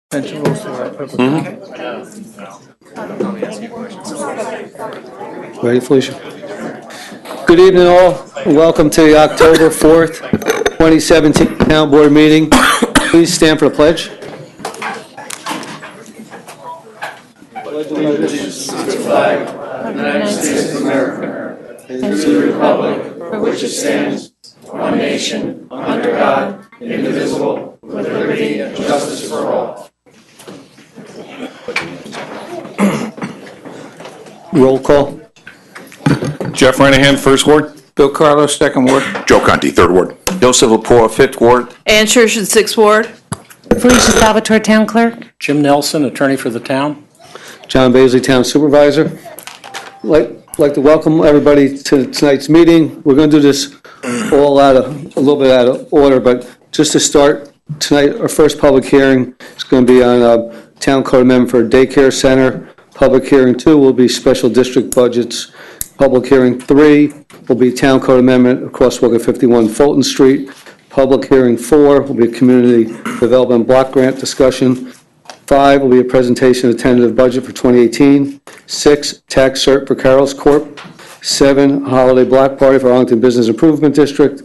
Suspension rules to our public. Ready, Felicia? Good evening, all, and welcome to the October 4th, 2017 Town Board meeting. Please stand for the pledge. Pledge allegiance to the flag of the United States of America and to the republic for which it stands, one nation, under God, indivisible, with liberty and justice for all. Roll call. Jeff Renahan, First Ward. Bill Carlos, Second Ward. Joe Conti, Third Ward. Joseph Lepore, Fifth Ward. Ann Schurshin, Sixth Ward. Felicia Salvatore, Town Clerk. Jim Nelson, Attorney for the Town. John Baisley, Town Supervisor. Like to welcome everybody to tonight's meeting. We're going to do this all a little bit out of order, but just to start tonight, our first public hearing is going to be on a Town Code Amendment for a daycare center. Public hearing 2 will be special district budgets. Public hearing 3 will be Town Code Amendment of crosswalk at 51 Fulton Street. Public hearing 4 will be a community development block grant discussion. 5 will be a presentation of tentative budget for 2018. 6, tax cert for Carroll's Corp. 7, holiday block party for Arlington Business Improvement District.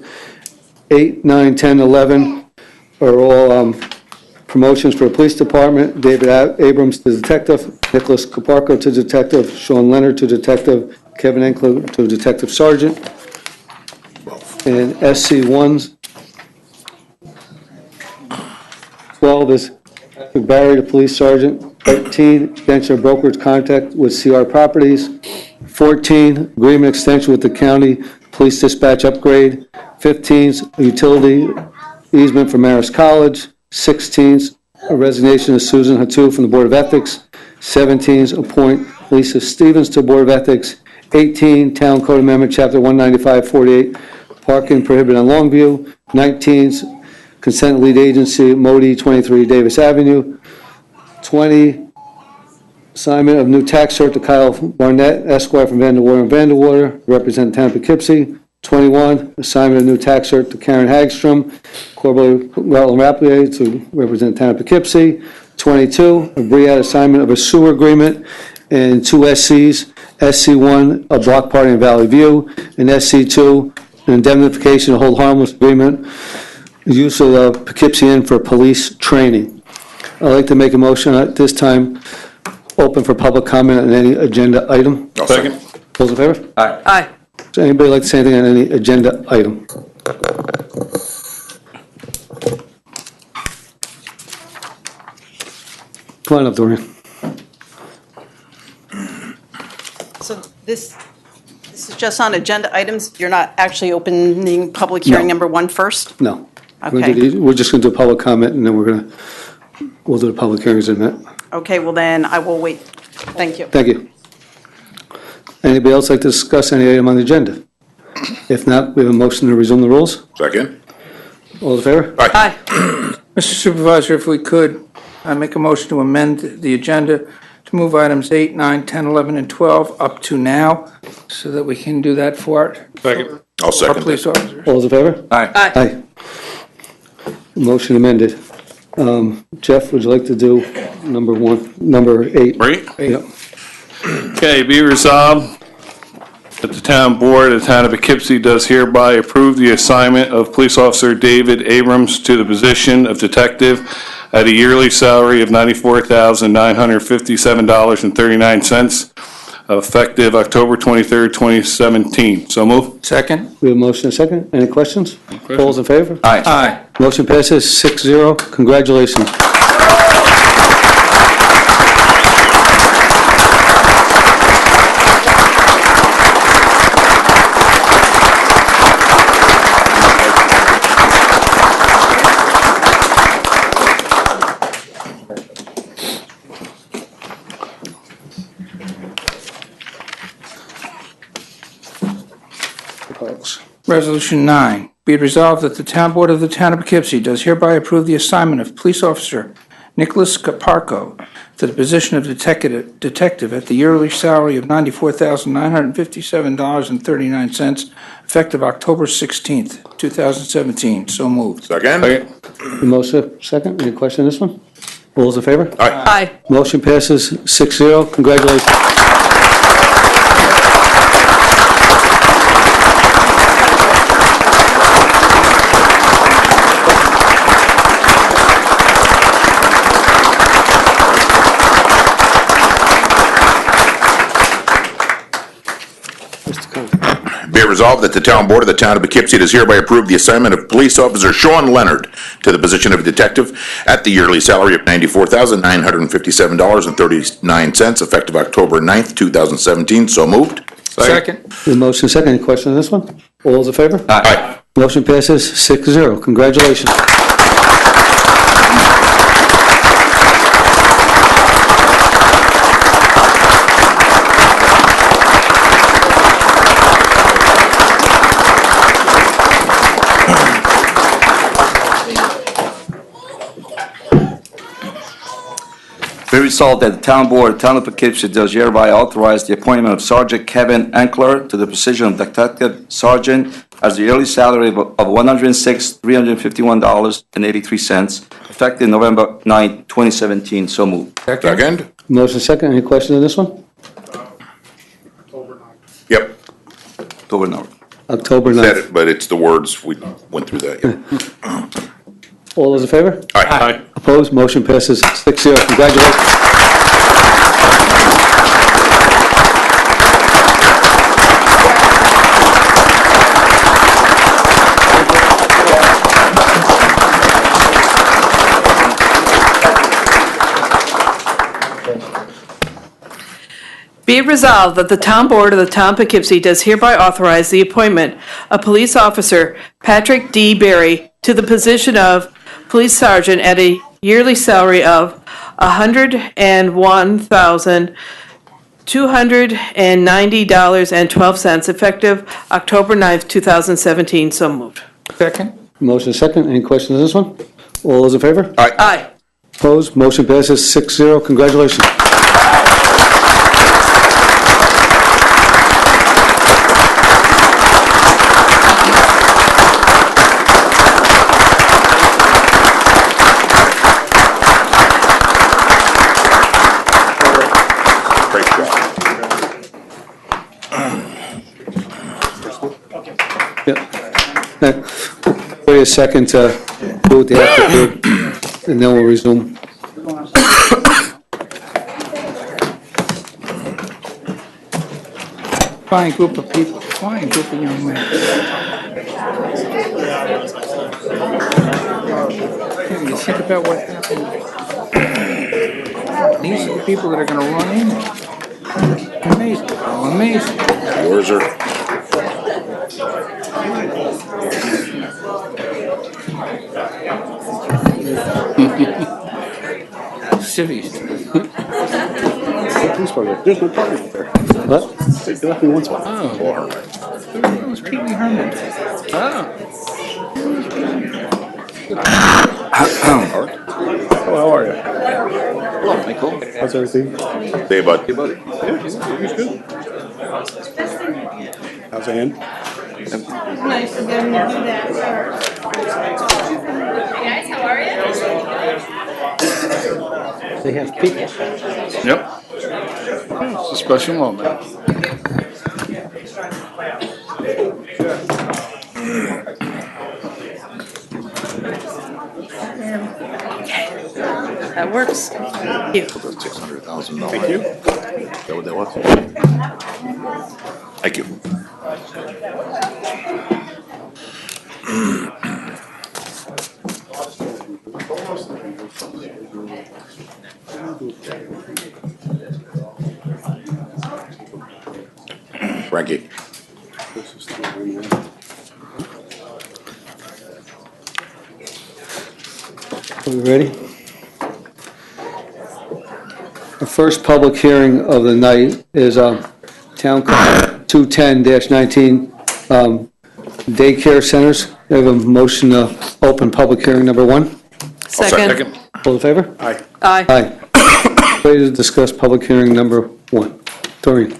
8, 9, 10, 11 are all promotions for the police department. David Abrams to detective, Nicholas Caparco to detective, Sean Leonard to detective, Kevin Enkler to detective sergeant. And SC1s, 12 is Barry to police sergeant. 13, extension of brokerage contact with CR Properties. 14, agreement extension with the county police dispatch upgrade. 15, utility easement for Marist College. 16, a resignation of Susan Hatu from the Board of Ethics. 17, appoint Lisa Stevens to Board of Ethics. 18, Town Code Amendment, Chapter 195-48, parking prohibited on Longview. 19, consent lead agency, Modi, 23 Davis Avenue. 20, assignment of new tax cert to Kyle Barnett, Esquire from Vanderwater and Vanderwater, represent Town of Poughkeepsie. 21, assignment of new tax cert to Karen Hagstrom, Corbel Rutland Rapier to represent Town of Poughkeepsie. 22, a BRIAD assignment of a sewer agreement and 2 SCs, SC1, a block party in Valley View, and SC2, an indemnification of hold harmless agreement, use of the Poughkeepsie Inn for police training. I'd like to make a motion at this time, open for public comment on any agenda item. Second. Those in favor? Aye. Does anybody like to say anything on any agenda item? Come on up, Dorian. So this is just on agenda items. You're not actually opening public hearing number 1 first? No. Okay. We're just going to do a public comment, and then we'll do the public hearings in a minute. Okay, well then I will wait. Thank you. Thank you. Anybody else like to discuss any item on the agenda? If not, we have a motion to resume the rules. Second. All in favor? Aye. Mr. Supervisor, if we could, I make a motion to amend the agenda to move items 8, 9, 10, 11, and 12 up to now, so that we can do that for it. Second. I'll Our second police that. officers. All those in favor? Aye. Aye. Aye. Motion amended. Jeff, would you like to do number 8? Right? Yep. Okay, be resolved that the town board of the town of Poughkeepsie does hereby approve the assignment of police officer David Abrams to the position of detective at a yearly salary of $94,957.39, effective October 23rd, 2017. So move. Second? We have a motion and a second. Any questions? All those in favor? Aye. Aye. Motion passes 6-0. Congratulations. Resolution 9, be it resolved that the Town Board of the Town of Poughkeepsie does hereby approve the assignment of police officer Nicholas Caparco to the position of detective at the yearly salary of $94,957.39, effective October 16th, 2017. So moved. Second. The motion second. Any question on this one? All those in favor? Aye. Motion passes 6-0. Congratulations. Be it resolved that the town board of the town of Poughkeepsie does hereby approve the assignment of police officer Sean Leonard to the position of detective at the yearly salary of $94,957.39, effective October 9th, 2017. So moved. Second. The motion second. Any question on this one? All those in favor? Aye. Motion passes 6-0. Congratulations. Be resolved that the town board, town of Poughkeepsie, does hereby authorize the appointment of Sergeant Kevin Ankler to the position of detective sergeant as the yearly salary of $106,351.83, effective November 9, 2017. So moved. Second. Motion second. Any question on this one? Yep. October 9. October Said 9th. it, but it's the words. We went through that. Yeah. All those in favor? Aye. Opposed? Motion passes 6-0. Congratulations. Be it resolved that the town board of the town of Poughkeepsie does hereby authorize the appointment of police officer Patrick D. Berry to the position of police sergeant at a yearly salary of $101,290.12, effective October 9th, 2017. So moved. Second. Motion second. Any questions on this one? All those in favor? Aye. Opposed? Motion passes 6-0. Congratulations. Great job. Wait a second to do what they have to do, and then we'll resume. Fine group of people, fine group of young men. You think about what happened. These are the people that are gonna run in. Amazing, amazing. Yours are. Civies. There's no parking there. What? They left me once. Oh, it was Pee Wee Herman. Oh. How are you? Hello, Michael. How's everything? Hey, bud. Yeah, he's good. How's Ann? Nice of them to do that. Guys, how are you? They have people. Yep. It's a special moment. That works. Thank you. $600,000. Thank you. Is that what that was? Thank you. Frankie. Are we ready? The first public hearing of the night is Town Code 210-19 daycare centers. I have a motion to open public hearing number 1. Second. All in favor? Aye. Aye. Aye. Ready to discuss public hearing number 1. Doreen.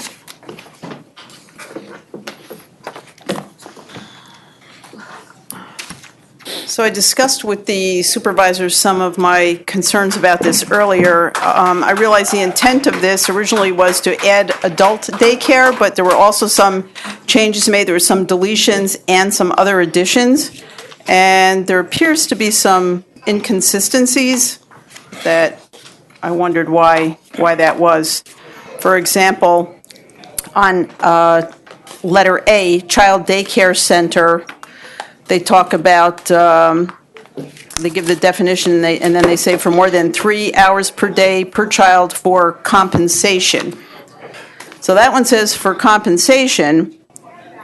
So I discussed with the supervisors some of my concerns about this earlier. I realize the intent of this originally was to add adult daycare, but there were also some changes made. There were some deletions and some other additions. And there appears to be some inconsistencies that I wondered why that was. For example, on letter A, child daycare center, they talk about, they give the definition, and then they say for more than 3 hours per day per child for compensation. So that one says for compensation,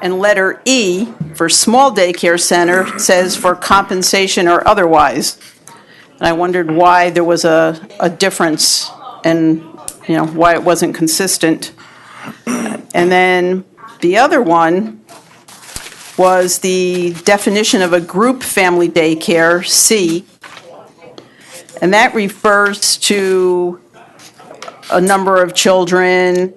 and letter E, for small daycare center, says for compensation or otherwise. And I wondered why there was a difference and, why it wasn't consistent. And then the other one was the definition of a group family daycare, C, and that refers to a number of children.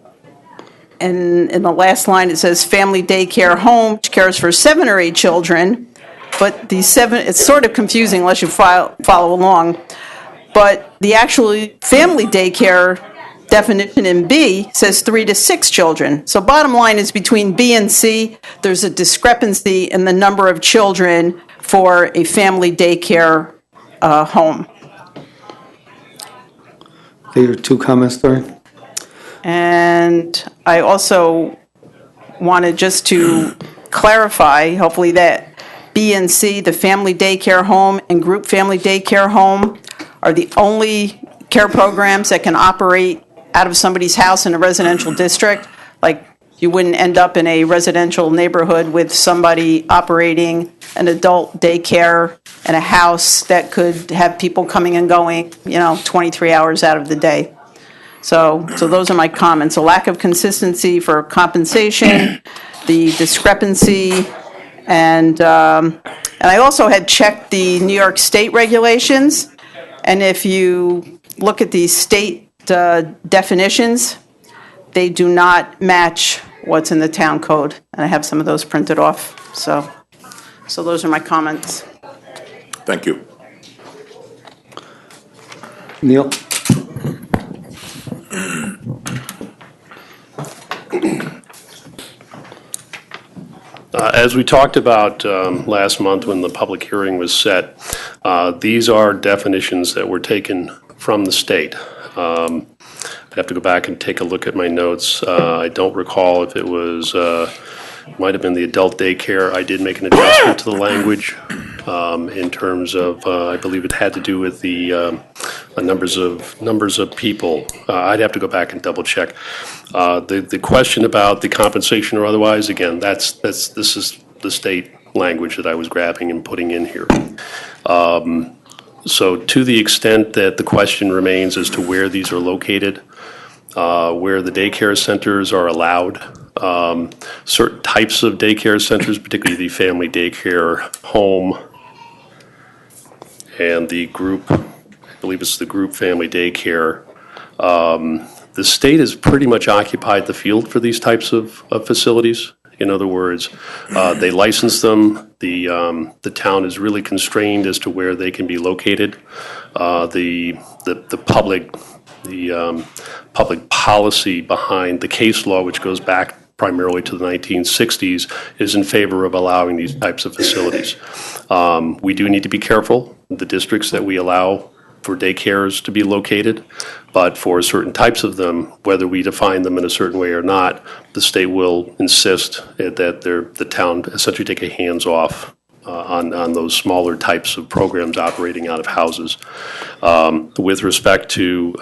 And in the last line, it says family daycare home, which cares for 7 or 8 children. But the 7, it's sort of confusing unless you follow along. But the actual family daycare definition in B says 3 to 6 children. So bottom line is between B and C, there's a discrepancy in the number of children for a family daycare home. Okay, your 2 comments, Doreen? And I also wanted just to clarify, hopefully, that B and C, the family daycare home and group family daycare home, are the only care programs that can operate out of somebody's house in a residential district. Like, you wouldn't end up in a residential neighborhood with somebody operating an adult daycare in a house that could have people coming and going, 23 hours out of the day. So those are my comments. A lack of consistency for compensation, the discrepancy, and I also had checked the New York State regulations, and if you look at the state definitions, they do not match what's in the town code, and I have some of those printed off. So those are my comments. Thank you. Neil? As we talked about last month when the public hearing was set, these are definitions that were taken from the state. I'd have to go back and take a look at my notes. I don't recall if it was, might have been the adult daycare. I did make an adjustment to the language in terms of, I believe it had to do with the numbers of people. I'd have to go back and double check. The question about the compensation or otherwise, again, this is the state language that I was grabbing and putting in here. So to the extent that the question remains as to where these are located, where the daycare centers are allowed, certain types of daycare centers, particularly the family daycare home and the group, I believe it's the group family daycare, the state has pretty much occupied the field for these types of facilities. In other words, they license them. The town is really constrained as to where they can be located. The public policy behind the case law, which goes back primarily to the 1960s, is in favor of allowing these types of facilities. We do need to be careful, the districts that we allow for daycares to be located, but for certain types of them, whether we define them in a certain way or not, the state will insist that the town essentially take a hands-off on those smaller types of programs operating out of houses. With respect to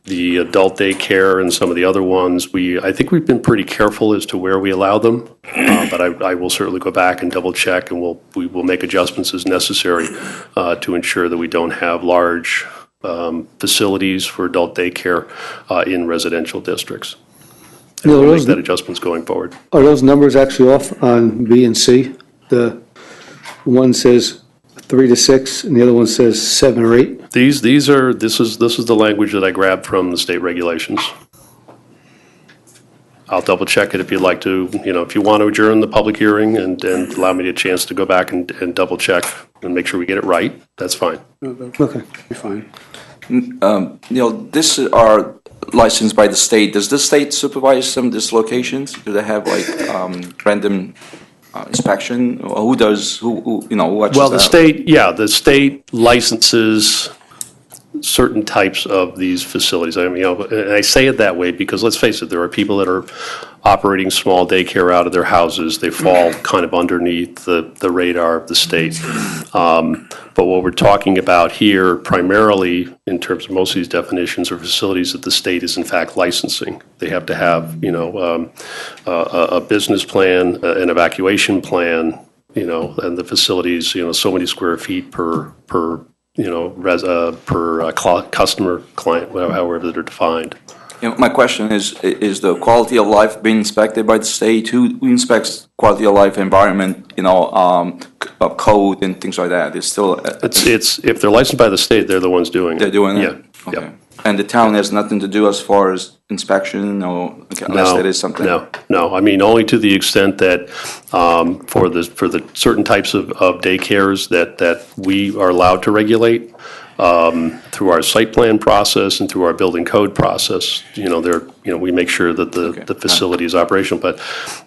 the adult daycare and some of the other ones, I think we've been pretty careful as to where we allow them, but I will certainly go back and double check, and we will make adjustments as necessary to ensure that we don't have large facilities for adult daycare in residential districts. And we'll make that adjustments going forward. Are those numbers actually off on B and C? The one says 3 to 6, and the other one says 7 or 8? This is the language that I grabbed from the state regulations. I'll double check it if you'd like to, if you want to adjourn the public hearing and allow me a chance to go back and double check and make sure we get it right, that's fine. Okay. Be fine. This are licensed by the state. Does the state supervise some of these locations? Do they have like random inspection? Or who does, who watches Well, that? the state licenses certain types of these facilities. I mean, and I say it that way because let's face it, there are people that are operating small daycare out of their houses. They fall kind of underneath the radar of the state. But what we're talking about here primarily in terms of most of these definitions are facilities that the state is in fact licensing. They have to have, a business plan, an evacuation plan, and the facilities, so many square feet per customer, client, however they're defined. My question is the quality of life being inspected by the state? Who inspects quality of life, environment, code and things like that? It's still. It's if they're licensed by the state, they're the ones doing it. They're doing it? Yeah. Okay. Yeah. And the town has nothing to do as far as inspection or, unless there is something? No. I mean, only to the extent that for the certain types of daycares that we are allowed to regulate through our site plan process and through our building code process, we make sure that the facility is operational, but,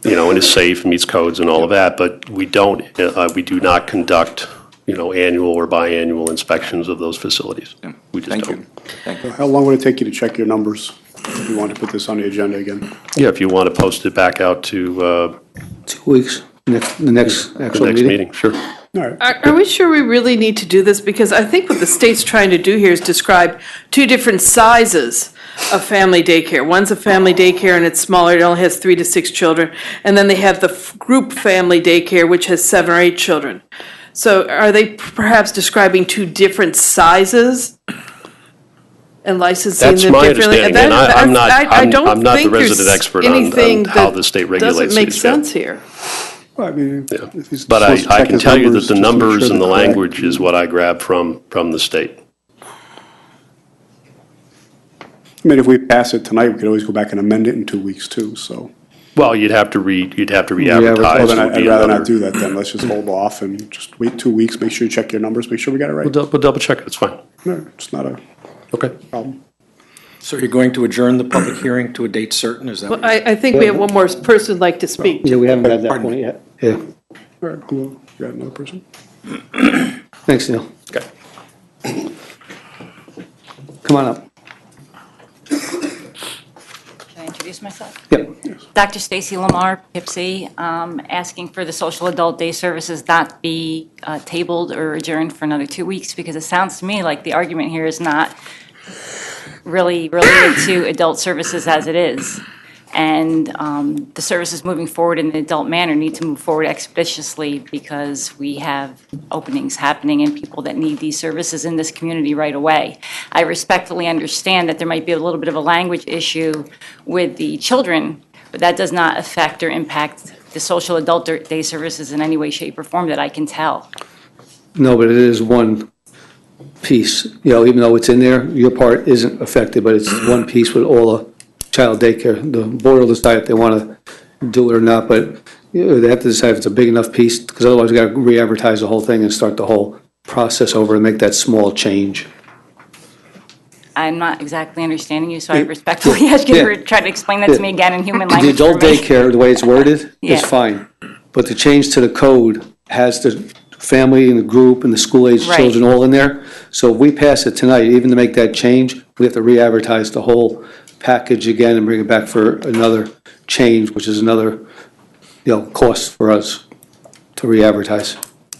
and is safe, meets codes and all of that, but we do not conduct annual or biannual inspections of those facilities. Yeah. We just Thank don't. you. Thank you. How long would it take you to check your numbers if you want to put this on the agenda again? Yeah, if you want to post it back out to 2 weeks, the next the actual next meeting. meeting, sure. All right. Are we sure we really need to do this? Because I think what the state's trying to do here is describe two different sizes of family daycare. One's a family daycare and it's smaller, it only has 3 to 6 children. And then they have the group family daycare, which has 7 or 8 children. So are they perhaps describing two different sizes and licensing That's them my differently? understanding, and I'm not don't the think there's resident expert on anything how that the state regulates doesn't make these, yeah. sense here. Well, I mean, if he's But supposed to I check can his tell you that numbers the just to make numbers sure and the they're correct. language is what I grabbed from the state. I mean, if we pass it tonight, we could always go back and amend it in 2 weeks too, so. Well, you'd have to re-advertise. Well, then It would I'd be rather another- not do that then. Let's just hold off and just wait 2 weeks, make sure you check your numbers, make sure we got it right. We'll double check it, it's fine. No, it's not a Okay. problem. So you're going to adjourn the public hearing to a date certain, is that? Well, I think we have one more person who'd like to speak. Yeah, we haven't got that Pardon point me. yet. Yeah. All right, cool. You got another person? Thanks, Neil. Okay. Come on up. Can I introduce myself? Yep. Dr. Stacy Lamar, Poughkeepsie, asking for the social adult day services not be tabled or adjourned for another 2 weeks, because it sounds to me like the argument here is not really related to adult services as it is. And the services moving forward in the adult manner need to move forward expeditiously because we have openings happening and people that need these services in this community right away. I respectfully understand that there might be a little bit of a language issue with the children, but that does not affect or impact the social adult day services in any way, shape, or form that I can tell. No, but it is one piece, even though it's in there, your part isn't affected, but it's one piece with all the child daycare. The board will decide if they want to do it or not, but they have to decide if it's a big enough piece, because otherwise we got to re-advertise the whole thing and start the whole process over and make that small change. I'm not exactly understanding you, so I respectfully ask you to try to explain that to me again in human The language for adult me. daycare, the way it's worded, Yeah. is fine, but the change to the code has the family and the group and the school-age Right. children all in there. So if we pass it tonight, even to make that change, we have to re-advertise the whole package again and bring it back for another change, which is another, cost for us to re-advertise.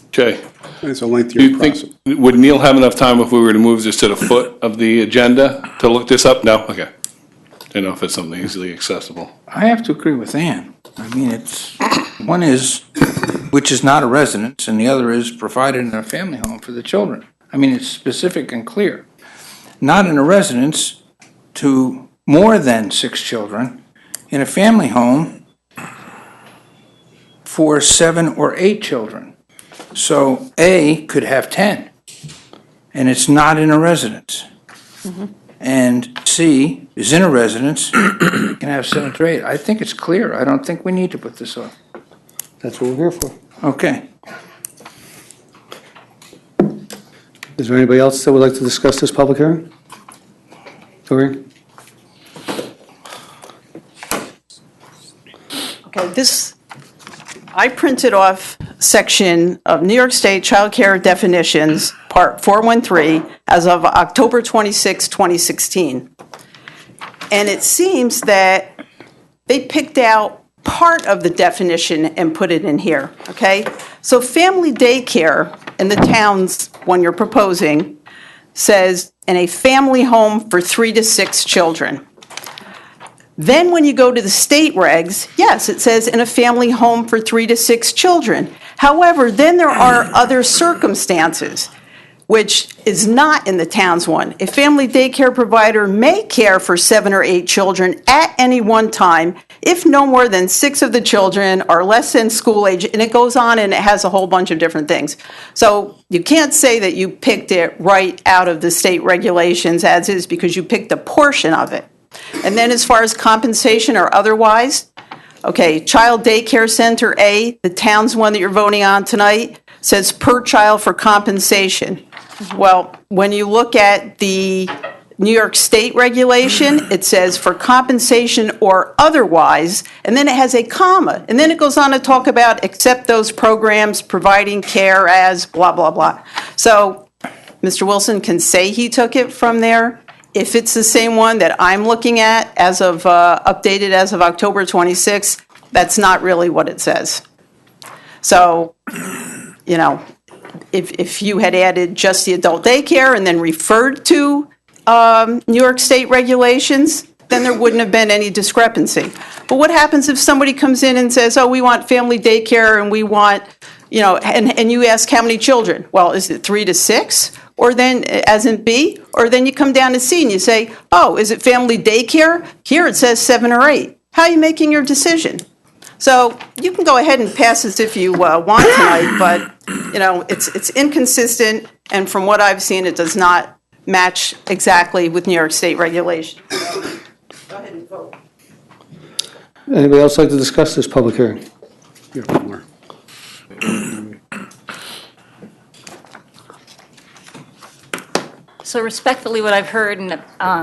Okay. It's a Do lengthier you process. think, would Neil have enough time if we were to move this to the foot of the agenda to look this up? No? Okay. Didn't know if it's something easily accessible. I have to agree with Ann. I mean, one is, which is not a residence, and the other is provided in a family home for the children. I mean, it's specific and clear. Not in a residence to more than 6 children, in a family home for 7 or 8 children. So A could have 10, and it's not in a residence. and C is in a residence, you can have 7 through 8. I think it's clear. I don't think we need to put this off. That's what we're here for. Okay. Is there anybody else that would like to discuss this public hearing? Doreen? Okay, I printed off section of New York State Child Care Definitions, Part 413, as of October 26, 2016. And it seems that they picked out part of the definition and put it in here, okay? So family daycare in the towns, one you're proposing, says in a family home for 3 to 6 children. Then when you go to the state regs, yes, it says in a family home for 3 to 6 children. However, then there are other circumstances, which is not in the town's one. A family daycare provider may care for 7 or 8 children at any one time if no more than 6 of the children are less than school age, and it goes on and it has a whole bunch of different things. So you can't say that you picked it right out of the state regulations as is because you picked a portion of it. And then as far as compensation or otherwise, okay, child daycare center A, the town's one that you're voting on tonight, says per child for compensation. Well, when you look at the New York State regulation, it says for compensation or otherwise, and then it has a comma, and then it goes on to talk about except those programs providing care as blah, blah, blah. So Mr. Wilson can say he took it from there. If it's the same one that I'm looking at as of, updated as of October 26th, that's not really what it says. So, you know, if you had added just the adult daycare and then referred to New York State regulations, then there wouldn't have been any discrepancy. But what happens if somebody comes in and says, oh, we want family daycare and we want, you know, and you ask how many children? Well, is it 3 to 6? Or then, as in B, or then you come down to C and you say, oh, is it family daycare? Here it says 7 or 8. How are you making your decision? So you can go ahead and pass this if you want tonight, but, you know, it's inconsistent, and from what I've seen, it does not match exactly with New York State regulations. Go ahead and vote. Anybody else like to discuss this public hearing? Here, one more. So respectfully, what I've heard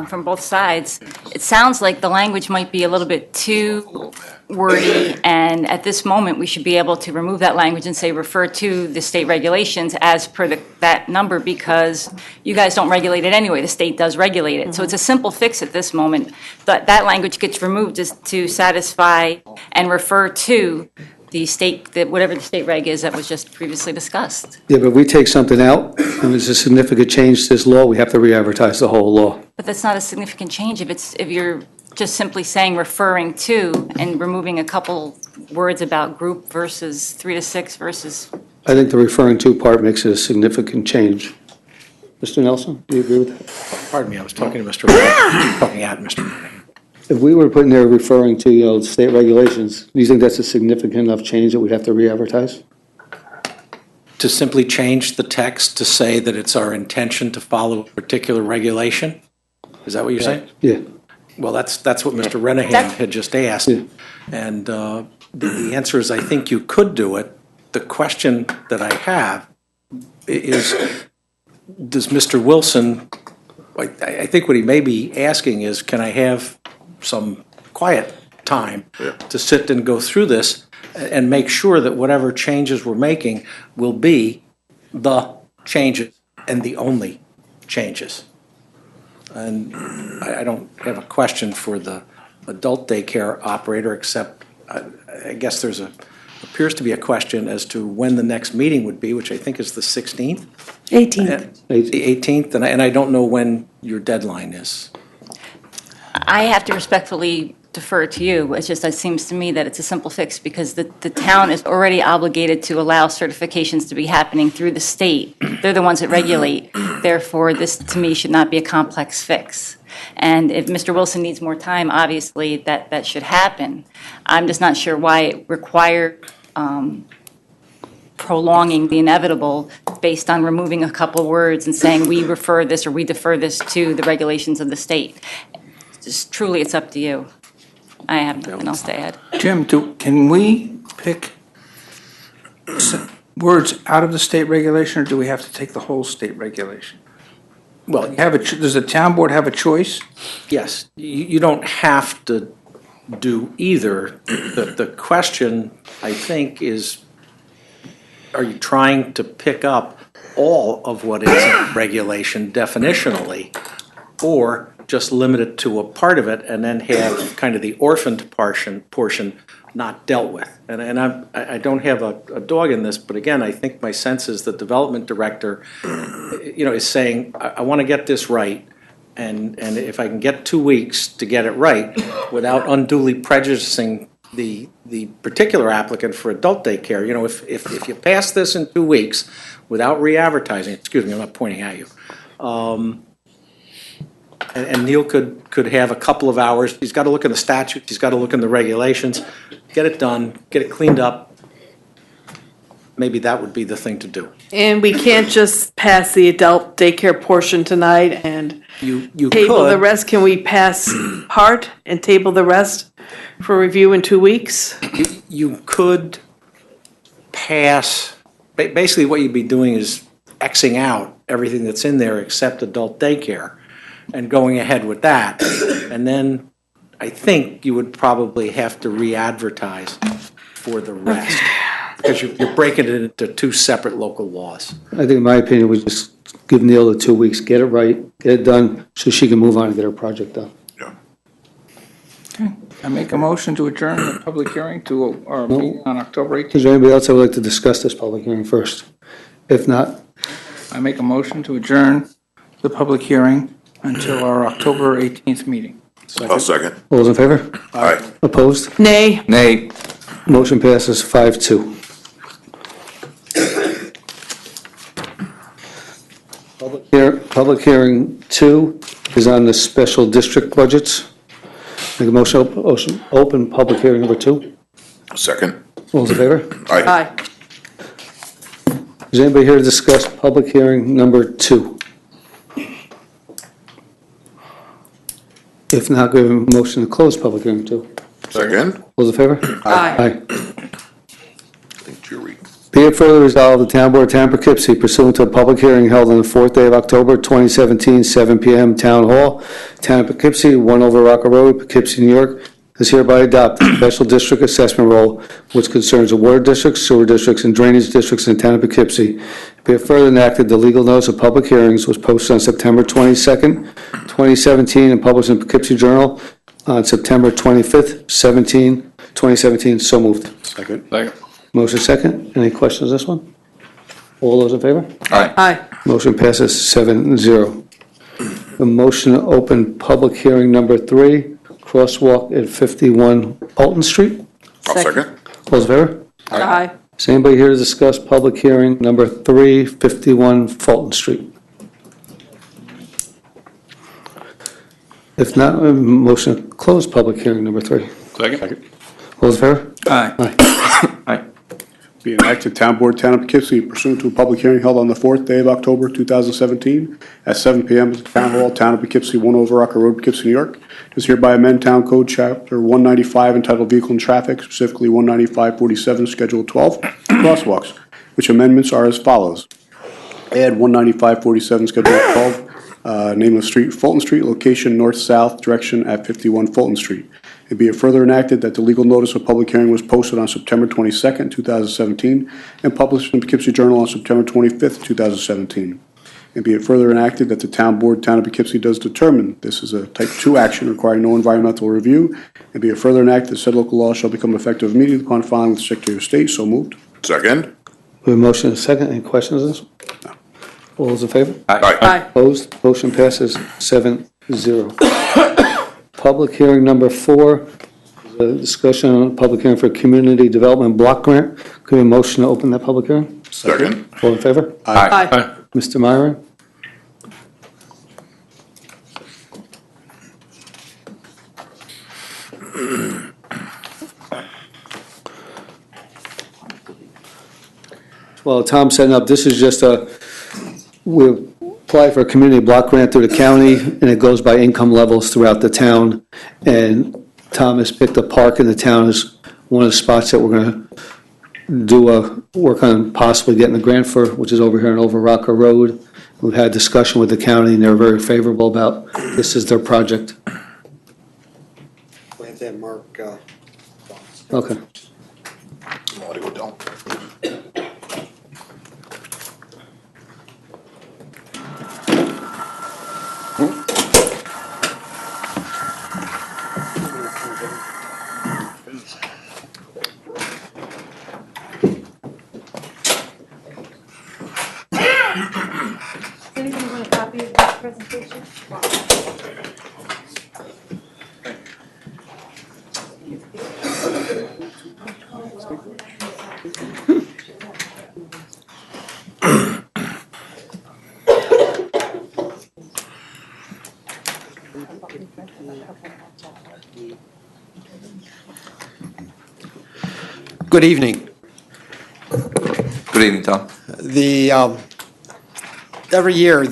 from both sides, it sounds like the language might be a little bit too wordy, and at this moment, we should be able to remove that language and say refer to the state regulations as per that number, because you guys don't regulate it anyway. The state does regulate it. So it's a simple fix at this moment. But that language gets removed just to satisfy and refer to the state, whatever the state reg is that was just previously discussed. Yeah, but if we take something out, and there's a significant change to this law, we have to re-advertise the whole law. But that's not a significant change if you're just simply saying referring to and removing a couple words about group versus 3 to 6 versus. I think the referring to part makes it a significant change. Mr. Nelson, do you agree with that? Pardon me, I was talking to Mr. Rennie, talking at Mr. Rennie. If we were putting there referring to, you know, state regulations, do you think that's a significant enough change that we'd have to re-advertise? To simply change the text to say that it's our intention to follow a particular regulation? Is that what you're saying? Yeah. Well, that's what Mr. Renahan had just asked. Yeah. And the answer is I think you could do it. The question that I have is, does Mr. Wilson, I think what he may be asking is, can I have some quiet time to sit and go through this and make sure that whatever changes we're making will be the changes and the only changes. And I don't have a question for the adult daycare operator, except I guess appears to be a question as to when the next meeting would be, which I think is the 16th? 18th. The 18th, and I don't know when your deadline is. I have to respectfully defer to you. It seems to me that it's a simple fix because the town is already obligated to allow certifications to be happening through the state. They're the ones that regulate. Therefore, this, to me, should not be a complex fix. And if Mr. Wilson needs more time, obviously, that should happen. I'm just not sure why it required prolonging the inevitable resolved based on removing a couple words and saying we refer this or we defer this to the regulations of the state. Just truly, it's up to you. I have nothing else to add. Jim, can we pick words out of the state regulation, or do we have to take the whole state regulation? Well, Does the town board have a choice? yes, you don't have to do either. The question, I think, is, are you trying to pick up all of what is in regulation definitionally, or just limit it to a part of it and then have kind of the orphaned portion not dealt with? And I don't have a dog in this, but again, I think my sense is the development director, is saying, I want to get this right. And if I can get 2 weeks to get it right without unduly prejudicing the particular applicant for adult daycare, if you pass this in 2 weeks without re-advertising, excuse me, I'm not pointing at you. And Neil could have a couple of hours. He's got to look in the statute. He's got to look in the regulations, get it done, get it cleaned up. Maybe that would be the thing to do. And we can't just pass the adult daycare portion tonight and You table the could. rest. Can we pass part and table the rest for review in 2 weeks? You could pass, basically what you'd be doing is Xing out everything that's in there except adult daycare and going ahead with that. And then I think you would probably have to re-advertise for the rest. Because you're breaking it into 2 separate local laws. I think in my opinion, we just give Neil the 2 weeks, get it right, get it done, so she can move on and get her project done. Okay. I make a motion to adjourn the public hearing to our meeting on October 18th. Is there anybody else that would like to discuss this public hearing first? If not, I make a motion to adjourn the public hearing until our October 18th meeting. I'll second. all those in favor? Aye. Opposed? Nay. Nay. Motion passes 5-2. Public hearing 2 is on the special district budgets. Make a motion, open public hearing number 2. Second. All those in favor? Aye. Aye. Is anybody here to discuss public hearing number 2? If not, give a motion to close public hearing 2. Second. All those in favor? Aye. I think Jury. Be it further resolved, the Town Board of Town of Poughkeepsie pursuant to a public hearing held on the 4th day of October 2017, 7 p.m. Town Hall, Town of Poughkeepsie, 1 Over Rocker Road, Poughkeepsie, New York, is hereby adopted special district assessment role which concerns the water districts, sewer districts, and drainage districts in the Town of Poughkeepsie. Be it further enacted, the legal notice of public hearings was posted on September 22nd, 2017, and published in Poughkeepsie Journal on September 25th, 2017. So moved. Second. Second. Motion second. Any questions on this one? All those in favor? Aye. Motion passes 7-0. The motion to open public hearing number 3, crosswalk at 51 Alton Street. I'll second. All those in favor? Aye. Is anybody here to discuss public hearing number 3, 51 Fulton Street? If not, a motion to close public hearing number 3. Second. All those in favor? Aye. Be enacted Town Board, Town of Poughkeepsie pursuant to a public hearing held on the 4th day of October 2017 at 7 p.m. at the Town Hall, Town of Poughkeepsie, 1 Over Rocker Road, Poughkeepsie, New York. Does hereby amend Town Code Chapter 195 entitled Vehicle and Traffic, specifically 195-47, Schedule 12, crosswalks, which amendments are as follows. Add 195-47, Schedule 12, name of street, Fulton Street, location north-south, direction at 51 Fulton Street. And be it further enacted that the legal notice of public hearing was posted on September 22nd, 2017, and published in the Poughkeepsie Journal on September 25th, 2017. And be it further enacted that the Town Board, Town of Poughkeepsie does determine this is a Type 2 action requiring no environmental review. And be it further enacted that said local law shall become effective immediately upon filing with the Secretary of State. So moved. Second. We have a motion and a second. Any questions on this? All those in favor? Aye. Opposed? Motion passes 7-0. Public hearing number 4, is a discussion on public hearing for community development block grant. Could we have a motion to open that public hearing? Second. All in favor? Aye. Mr. Myron? Well, Tom setting up, this is just we apply for a community block grant through the county, and it goes by income levels throughout the town. And Tom has picked a park in the town as one of the spots that we're going to do work on possibly getting the grant for, which is over here on Over Rocker Road. We've had discussion with the county, and they're very favorable about this is their project. Plant that mark. Okay. Anybody want a copy of this presentation? Good evening. Good evening, Tom. Every year,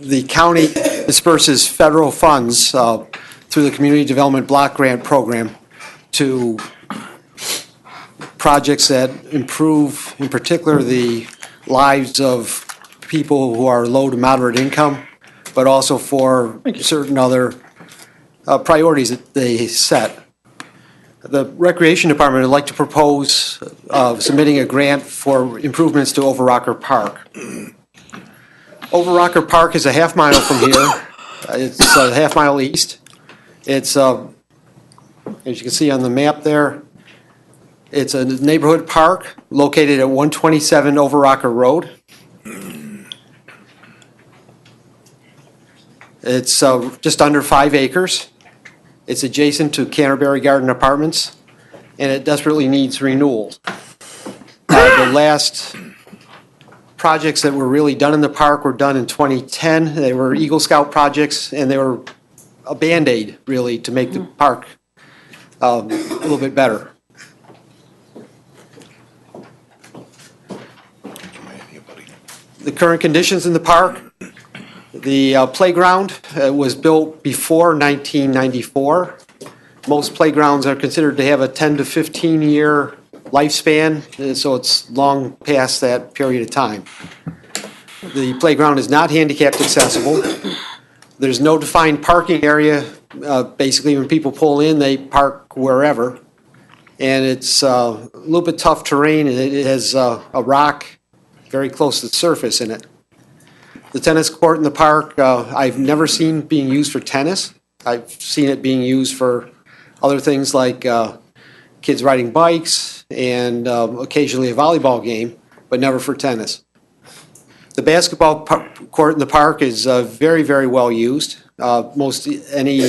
the county disperses federal funds through the Community Development Block Grant Program to projects that improve, in particular, the lives of people who are low to moderate income, but also for certain other priorities that they set. The Recreation Department would like to propose submitting a grant for improvements to Over Rocker Park. Over Rocker Park is a half mile from here. It's a half mile east. It's, as you can see on the map there, it's a neighborhood park located at 127 Over Rocker Road. It's just under 5 acres. It's adjacent to Canterbury Garden Apartments, and it desperately needs renewal. The last projects that were really done in the park were done in 2010. They were Eagle Scout projects, and they were a Band-Aid, really, to make the park a little bit better. The current conditions in the park: the playground was built before 1994. Most playgrounds are considered to have a 10 to 15 year lifespan, so it's long past that period of time. The playground is not handicapped accessible. There's no defined parking area. Basically, when people pull in, they park wherever. And it's a little bit tough terrain, and it has a rock very close to the surface in it. The tennis court in the park, I've never seen being used for tennis. I've seen it being used for other things like kids riding bikes and occasionally a volleyball game, but never for tennis. The basketball court in the park is very, very well used. Most any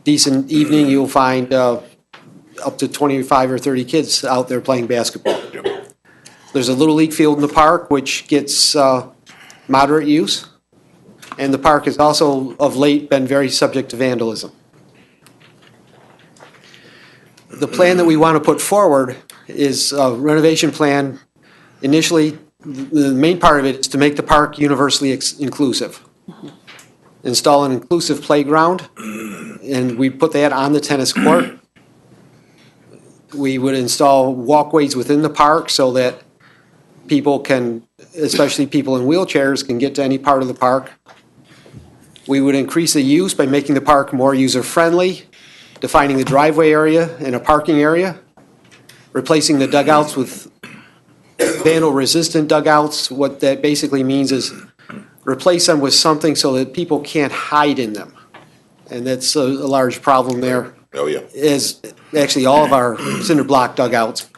decent evening, you'll find up to 25 or 30 kids out there playing basketball. There's a Little League field in the park, which gets moderate use, and the park has also of late been very subject to vandalism. The plan that we want to put forward is a renovation plan. Initially, the main part of it is to make the park universally inclusive. Install an inclusive playground, and we put that on the tennis court. We would install walkways within the park so that people can, especially people in wheelchairs, can get to any part of the park. We would increase the use by making the park more user-friendly, defining the driveway area and a parking area, replacing the dugouts with vandal-resistant dugouts. What that basically means is replace them with something so that people can't hide in them. And that's a large problem there. Oh, yeah. Is actually all of our cinder block dugouts.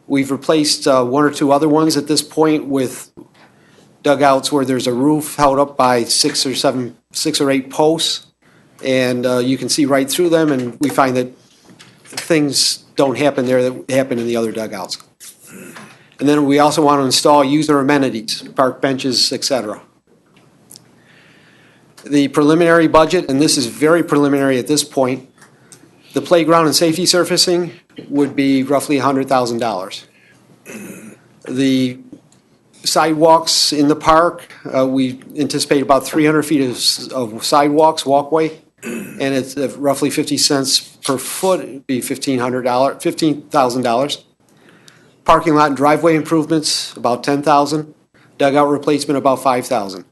We've replaced one or two other ones at this point with dugouts where there's a roof held up by 6 or 8 posts, and you can see right through them, and we find that things don't happen there that happen in the other dugouts. And then we also want to install user amenities, park benches, etc. The preliminary budget, and this is very preliminary at this point, the playground and safety surfacing would be roughly $100,000. The sidewalks in the park. We anticipate about 300 feet of sidewalks, walkway, and it's roughly 50 cents per foot, it'd be $15,000. Parking lot and driveway improvements, about $10,000. Dugout replacement, about $5,000.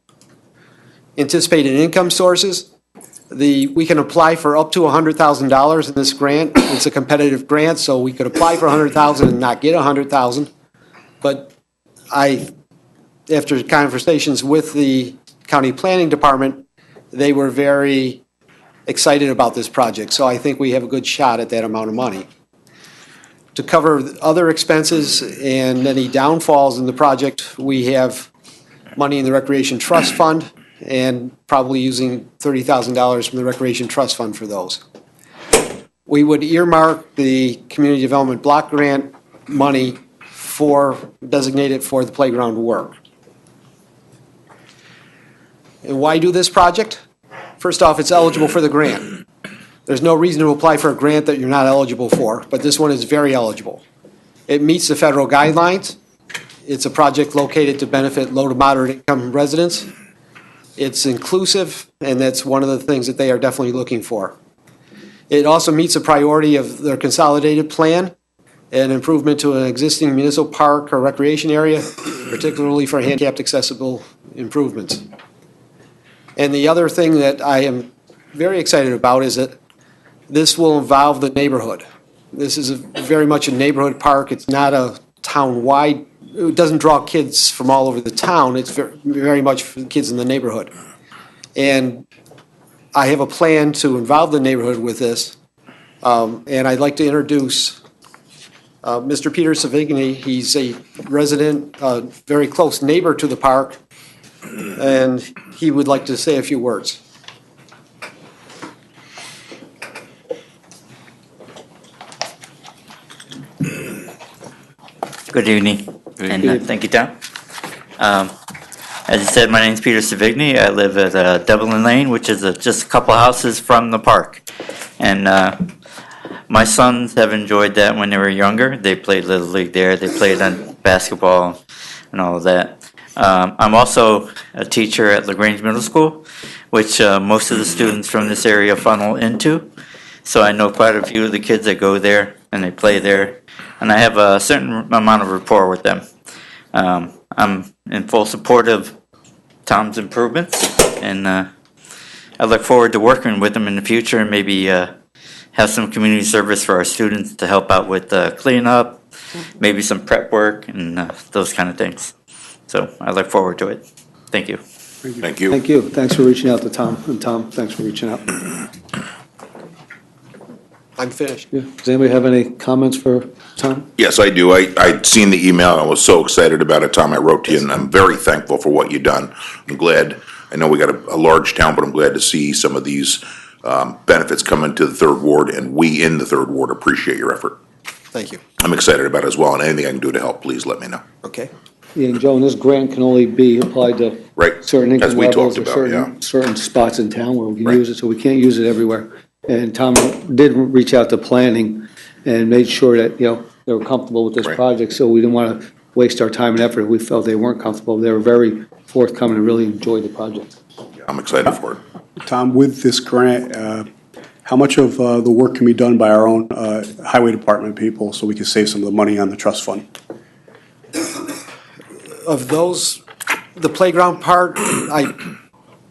Anticipated income sources, we can apply for up to $100,000 in this grant. It's a competitive grant, so we could apply for $100,000 and not get $100,000. But after conversations with the county planning department, they were very excited about this project. So I think we have a good shot at that amount of money. To cover other expenses and any downfalls in the project, we have money in the Recreation Trust Fund and probably using $30,000 from the Recreation Trust Fund for those. We would earmark the Community Development Block Grant money designated for the playground work. And why do this project? First off, it's eligible for the grant. There's no reason to apply for a grant that you're not eligible for, but this one is very eligible. It meets the federal guidelines. It's a project located to benefit low to moderate income residents. It's inclusive, and that's one of the things that they are definitely looking for. It also meets a priority of their consolidated plan, an improvement to an existing municipal park or recreation area, particularly for handicapped accessible improvements. And the other thing that I am very excited about is that this will involve the neighborhood. This is very much a neighborhood park. It's not a town-wide, it doesn't draw kids from all over the town. It's very much for the kids in the neighborhood. And I have a plan to involve the neighborhood with this. And I'd like to introduce Mr. Peter Savigny. He's a resident, very close neighbor to the park, and he would like to say a few words. Good evening, and thank you, Tom. As you said, my name is Peter Savigny. I live at Dublin Lane, which is just a couple houses from the park. And my sons have enjoyed that when they were younger. They played Little League there. They played on basketball and all of that. I'm also a teacher at LaGrange Middle School, which most of the students from this area funnel into. So I know quite a few of the kids that go there and they play there. And I have a certain amount of rapport with them. I'm in full support of Tom's improvements, and I look forward to working with him in the future and maybe have some community service for our students to help out with cleanup, maybe some prep work, and those kind of things. So I look forward to it. Thank you. Thank you. Thank you. Thanks for reaching out to Tom. And Tom, thanks for reaching out. I'm finished. Yeah. Does anybody have any comments for Tom? Yes, I do. I'd seen the email, and I was so excited about it, Tom. I wrote to you, and I'm very thankful for what you've done. I'm glad, I know we got a large town, but I'm glad to see some of these benefits coming to the third ward, and we in the third ward appreciate your effort. Thank you. I'm excited about it as well, and anything I can do to help, please let me know. Okay. Yeah, and Joe, and this grant can only be applied to Right, certain as income we levels talked or about, certain spots in town where we can Right. use it, so we can't use it everywhere. And Tom did reach out to planning and made sure that, they were comfortable with this Right. project, so we didn't want to waste our time and effort if we felt they weren't comfortable. They were very forthcoming and really enjoyed the project. I'm excited for it. Tom, with this grant, how much of the work can be done by our own highway department people so we can save some of the money on the trust fund? Of those, the playground part, I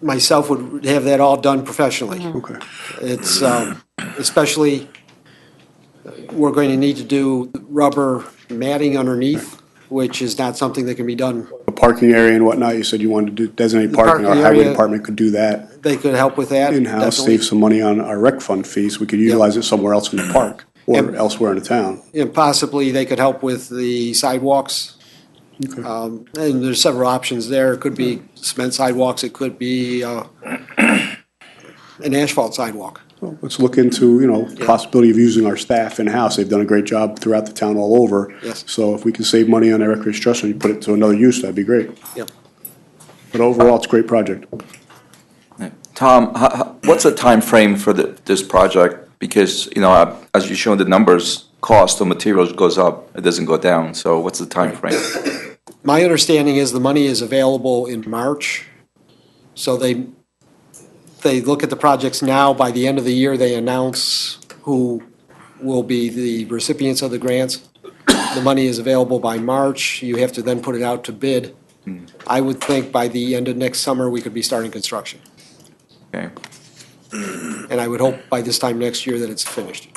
myself would have that all done professionally. Okay. It's, especially, we're going to need to do rubber matting underneath, which is not something that can be done. The parking area and whatnot, you said you wanted to designate The parking. Our parking highway area- department could do that They could help with that. in-house, definitely. save some money on our rec fund fees. We could utilize it somewhere else in the park or And- elsewhere in the town. And possibly they could help with the sidewalks. And there's several options there. It could be cement sidewalks, it could be an asphalt sidewalk. Well, let's look into, possibility of using our staff in-house. They've done a great job throughout the town all over. Yes. So if we can save money on our recreation trust and you put it to another use, that'd be great. Yep. But overall, it's a great project. Tom, what's the time frame for this project? Because, as you showed the numbers, cost of materials goes up, it doesn't go down. So what's the time frame? My understanding is the money is available in March. So they look at the projects now. By the end of the year, they announce who will be the recipients of the grants. The money is available by March. You have to then put it out to bid. I would think by the end of next summer, we could be starting construction. Okay. And I would hope by this time next year that it's finished.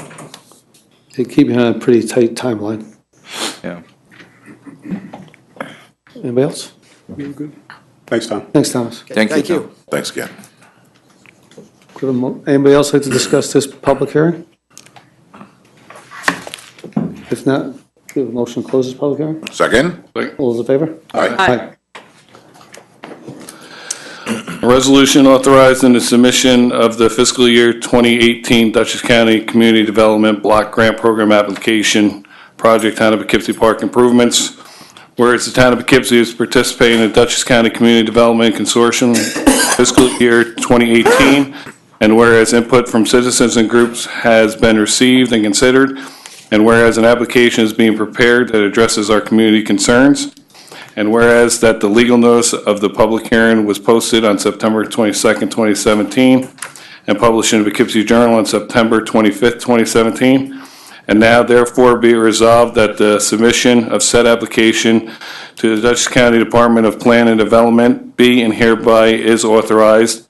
They keep you on a pretty tight timeline. Yeah. Anybody else? Thanks, Tom. Thanks, Thomas. Thank you. Thanks again. Anybody else like to discuss this public hearing? If not, do a motion to close this public hearing? Second? All those in favor? Aye. A resolution authorizing the submission of the fiscal year 2018 Dutchess County Community Development Block Grant Program application, project Town of Poughkeepsie Park improvements. Whereas the Town of Poughkeepsie is participating in the Dutchess County Community Development Consortium fiscal year 2018, and whereas input from citizens and groups has been received and considered, and whereas an application is being prepared that addresses our community concerns, and whereas that the legal notice of the public hearing was posted on September 22nd, 2017, and published in the Poughkeepsie Journal on September 25th, 2017, and now therefore be it resolved that the submission of said application to the Dutchess County Department of Plan and Development be and hereby is authorized,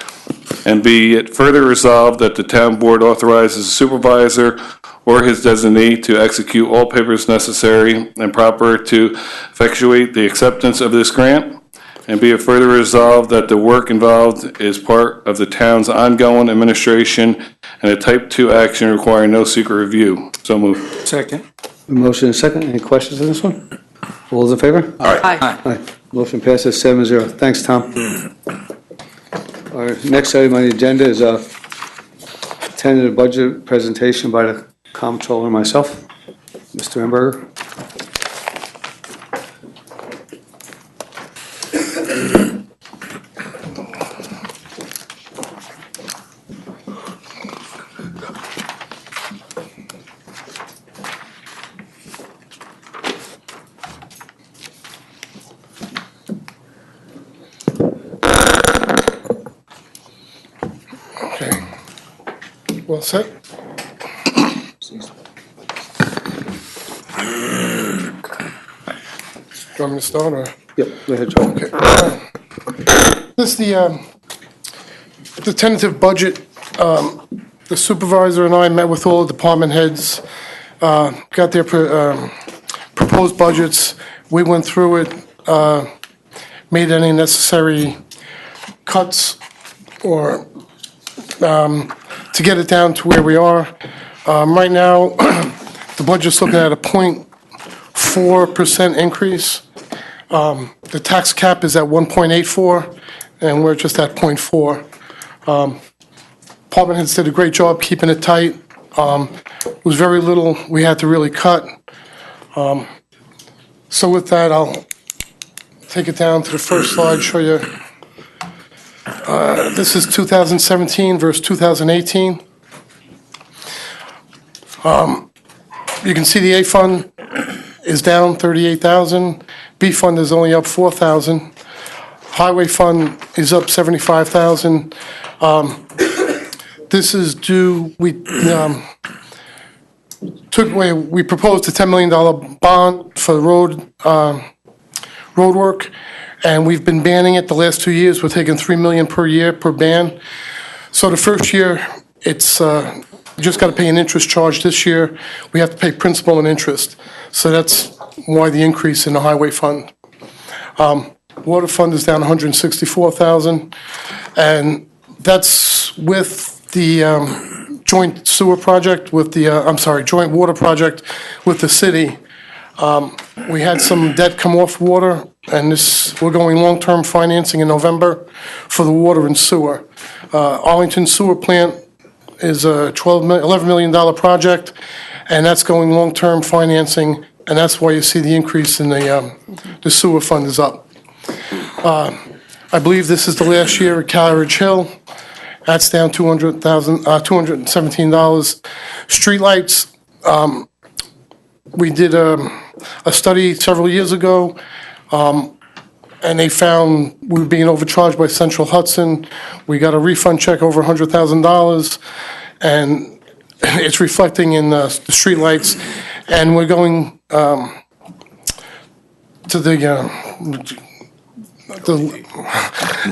and be it further resolved that the town board authorizes the supervisor or his designee to execute all papers necessary and proper to effectuate the acceptance of this grant, and be it further resolved that the work involved is part of the town's ongoing administration and a type 2 action requiring no secret review. So moved. Second. Motion and second. Any questions on this one? All those in favor? Aye. Aye. Motion passes 7-0. Thanks, Tom. Our next item on the agenda is a tentative budget presentation by the comptroller and myself, Mr. Emberger. Well set? Do you want me to start, or? Yep, go ahead, Joe. Okay. This is the tentative budget. The supervisor and I met with all the department heads, got their proposed budgets. We went through it, made any necessary cuts or to get it down to where we are. Right now, the budget's looking at a 0.4% increase. The tax cap is at 1.84, and we're just at 0.4. Department heads did a great job keeping it tight. It was very little we had to really cut. So with that, I'll take it down to the first slide, show you. This is 2017 versus 2018. You can see the A fund is down 38,000. B fund is only up 4,000. Highway fund is up 75,000. This is due, we proposed a $10 million bond for the road work, and we've been banning it the last 2 years. We're taking $3 million per year per ban. So the first year, it's we just got to pay an interest charge. This year, we have to pay principal and interest. So that's why the increase in the highway fund. Water fund is down 164,000, and that's with the joint sewer project with the, joint water project with the city. We had some debt come off water, and we're going long-term financing in November for the water and sewer. Arlington Sewer Plant is a $11 million project, and that's going long-term financing, and that's why you see the increase in the sewer fund is up. I believe this is the last year at Calridge Hill. That's down $217. Streetlights, we did a study several years ago. And they found we were being overcharged by Central Hudson. We got a refund check over $100,000, and it's reflecting in the streetlights. And we're going to the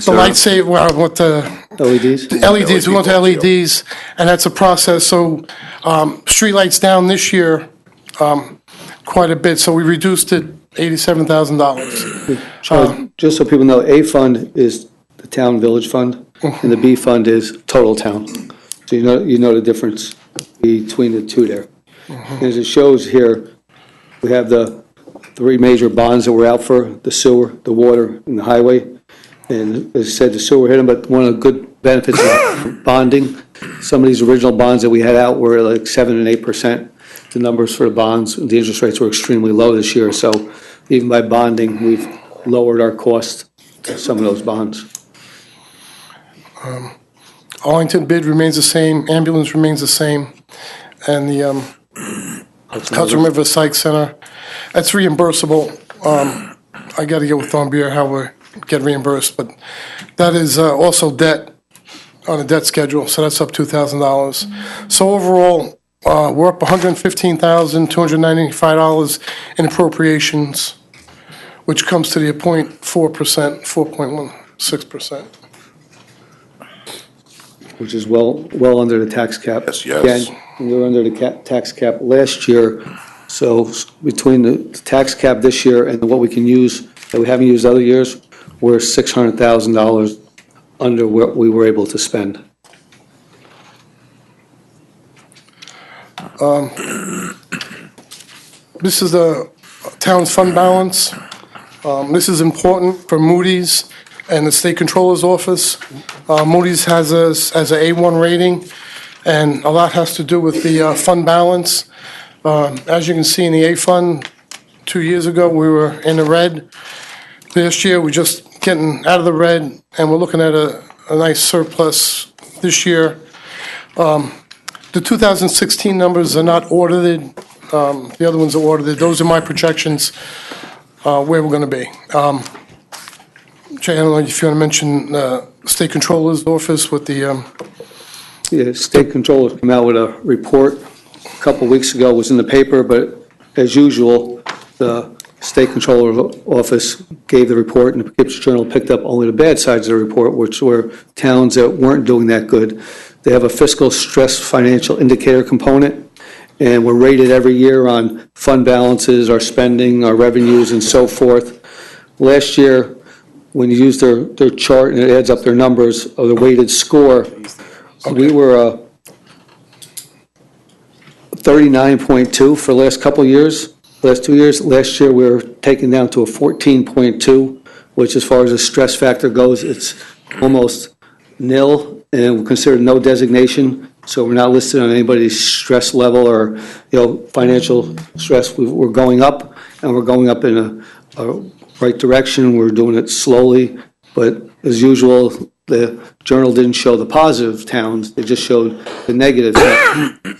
light save, well, what the LEDs? the LEDs, we went to LEDs, and that's a process. So streetlights down this year quite a bit, so we reduced it $87,000. Just so people know, A fund is the town village fund, and the B fund is total town. So you know the difference between the two there. As it shows here, we have the three major bonds that were out for the sewer, the water, and the highway. And as I said, the sewer hit them, but one of the good benefits of bonding, some of these original bonds that we had out were like 7 and 8%. The numbers for the bonds, the interest rates were extremely low this year. So even by bonding, we've lowered our cost to some of those bonds. Arlington bid remains the same, ambulance remains the same, and the Hudson River Psych Center, that's reimbursable. I got to get with Thornbier how we get reimbursed, but that is also debt on a debt schedule, so that's up $2,000. So overall, we're up $115,295 in appropriations, which comes to the 0.4%, 4.16%. Which is well under the tax cap. Yes, yes. Again, we were under the tax cap last year, so between the tax cap this year and what we can use that we haven't used other years, we're $600,000 under what we were able to spend. This is the town's fund balance. This is important for Moody's and the State Controller's Office. Moody's has us as an A1 rating, and a lot has to do with the fund balance. As you can see in the A fund, 2 years ago, we were in the red. Last year, we're just getting out of the red, and we're looking at a nice surplus this year. The 2016 numbers are not audited. The other ones are audited. Those are my projections where we're going to be. Jay, I don't know if you want to mention State Controller's Office with the... Yeah, State Controller came out with a report a couple weeks ago, it was in the paper, but as usual, the State Controller's Office gave the report, and the Poughkeepsie Journal picked up only the bad sides of the report, which were towns that weren't doing that good. They have a fiscal stress financial indicator component, and we're rated every year on fund balances, our spending, our revenues, and so forth. Last year, when you use their chart and it adds up their numbers of the weighted score, we were 39.2 for the last couple of years, last 2 years. Last year, we were taken down to a 14.2, which as far as the stress factor goes, it's almost nil, and we're considered no designation, so we're not listed on anybody's stress level or, financial stress. We're going up, and we're going up in a right direction. We're doing it slowly, but as usual, the journal didn't show the positive towns, they just showed the negative.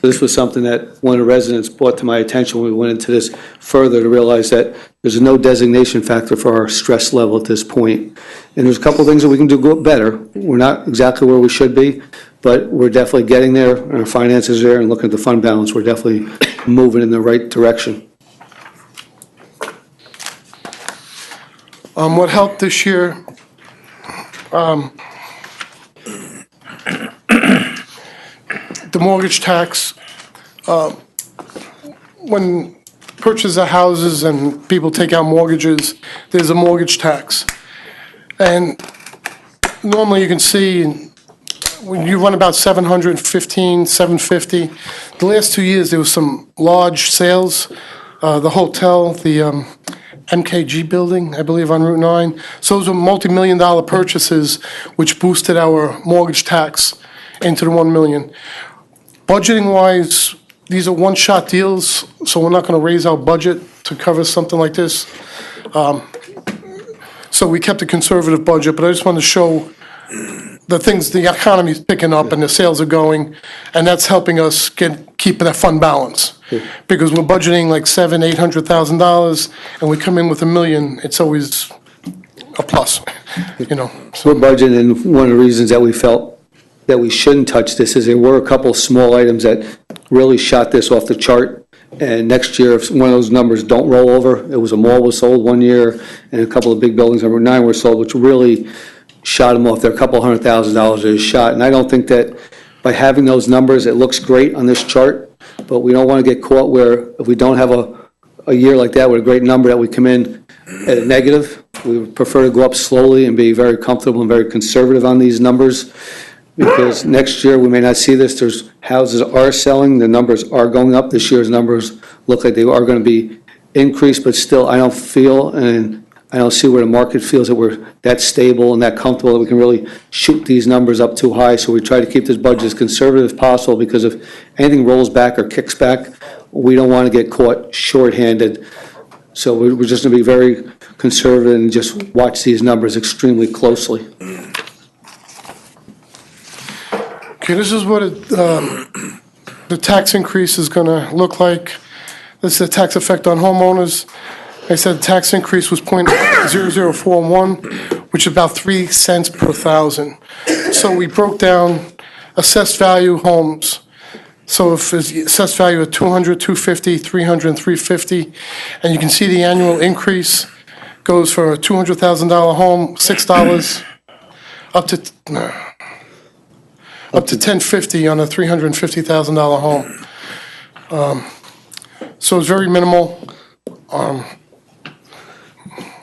This was something that one of the residents brought to my attention when we went into this further, to realize that there's no designation factor for our stress level at this point. And there's a couple of things that we can do better. We're not exactly where we should be, but we're definitely getting there, and our finances are there, and looking at the fund balance, we're definitely moving in the right direction. What helped this year, the mortgage tax, when purchase of houses and people take out mortgages, there's a mortgage tax. And normally you can see when you run about 715, 750. The last 2 years, there was some large sales, the hotel, the MKG building, I believe, on Route 9. So those were multi-million-dollar purchases, which boosted our mortgage tax into the 1 million. Budgeting-wise, these are one-shot deals, so we're not going to raise our budget to cover something like this. So we kept a conservative budget, but I just wanted to show the economy's picking up and the sales are going, and that's helping us keep that fund balance. Because we're budgeting like $800,000, and we come in with $1 million, it's always a plus, you know. So we're budgeting, and one of the reasons that we felt that we shouldn't touch this is there were a couple of small items that really shot this off the chart. And next year, if one of those numbers don't roll over, it was a mall was sold one year, and a couple of big buildings, number 9, were sold, which really shot them off. They're a couple $100,000 is shot. And I don't think that by having those numbers, it looks great on this chart, but we don't want to get caught where if we don't have a year like that with a great number that we come in at a negative. We would prefer to go up slowly and be very comfortable and very conservative on these numbers, because next year we may not see this. There's houses are selling, the numbers are going up. This year's numbers look like they are going to be increased, but still I don't feel and I don't see where the market feels that we're that stable and that comfortable that we can really shoot these numbers up too high. So we try to keep this budget as conservative as possible, because if anything rolls back or kicks back, we don't want to get caught shorthanded. So we're just going to be very conservative and just watch these numbers extremely closely. Okay, this is what the tax increase is going to look like. This is the tax effect on homeowners. I said the tax increase was .0041, which is about 3 cents per thousand. So we broke down assessed value homes. So if it's assessed value at 200, 250, 300, and 350, and you can see the annual increase goes for a $200,000 home, $6 up to $1050 on a $350,000 home. So it's very minimal.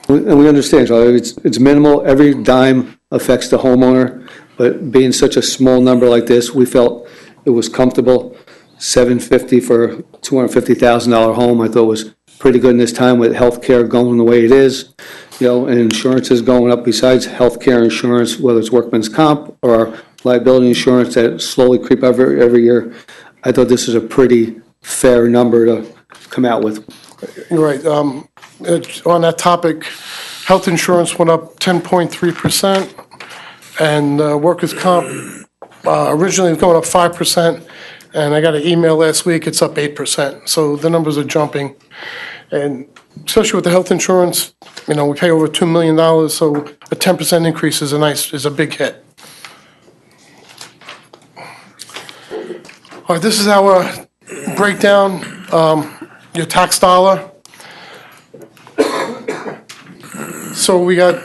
And we understand, Charlie, it's minimal. Every dime affects the homeowner, but being such a small number like this, we felt it was comfortable. $750 for a $250,000 home, I thought was pretty good in this time with healthcare going the way it is, you know, and insurance is going up besides healthcare insurance, whether it's workman's comp or liability insurance that slowly creep up every year. I thought this is a pretty fair number to come out with. Right. On that topic, health insurance went up 10.3%, and workers' comp originally was going up 5%, and I got an email last week, it's up 8%. So the numbers are jumping. And especially with the health insurance, you know, we pay over $2 million, so a 10% increase is a big hit. All right, this is our breakdown, your tax dollar. So we got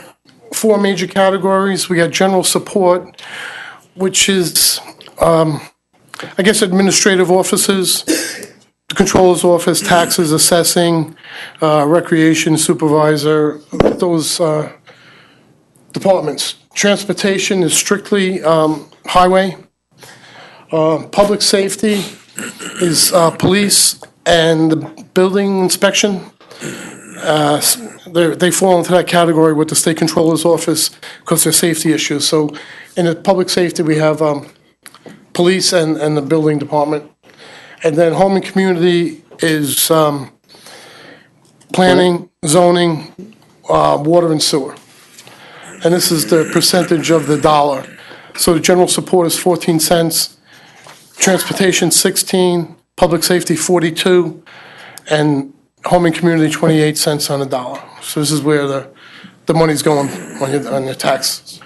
4 major categories. We got general support, which is, I guess, administrative offices, the controller's office, taxes, assessing, recreation supervisor, those departments. Transportation is strictly highway. Public safety is police and the building inspection. They fall into that category with the state controller's office because they're safety issues. So in the public safety, we have police and the building department. And then home and community is planning, zoning, water and sewer. And this is the percentage of the dollar. So the general support is 14 cents, transportation 16, public safety 42, and home and community 28 cents on the dollar. So this is where the money's going on your taxes.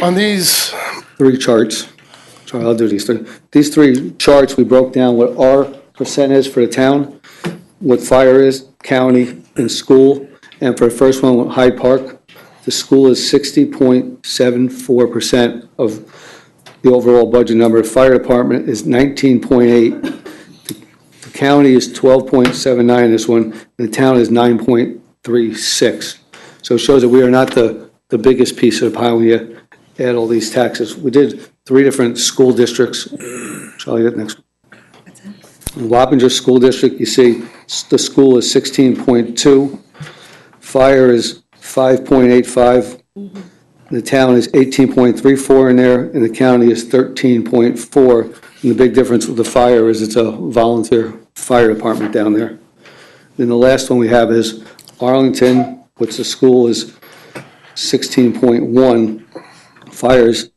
On these 3 charts, sorry, I'll do these 3. These 3 charts, we broke down what our percent is for the town, what fire is, county, and school. And for the first one, Hyde Park, the school is 60.74% of the overall budget number. Fire department is 19.8. The county is 12.79 this one, and the town is 9.36. So it shows that we are not the biggest piece of the pie when you add all these taxes. We did 3 different school districts. Shall I get next one? Wappinger School District, you see the school is 16.2. Fire is 5.85. The town is 18.34 in there, and the county is 13.4. And the big difference with the fire is it's a volunteer fire department down there. Then the last one we have is Arlington, which the school is 16.1, fires,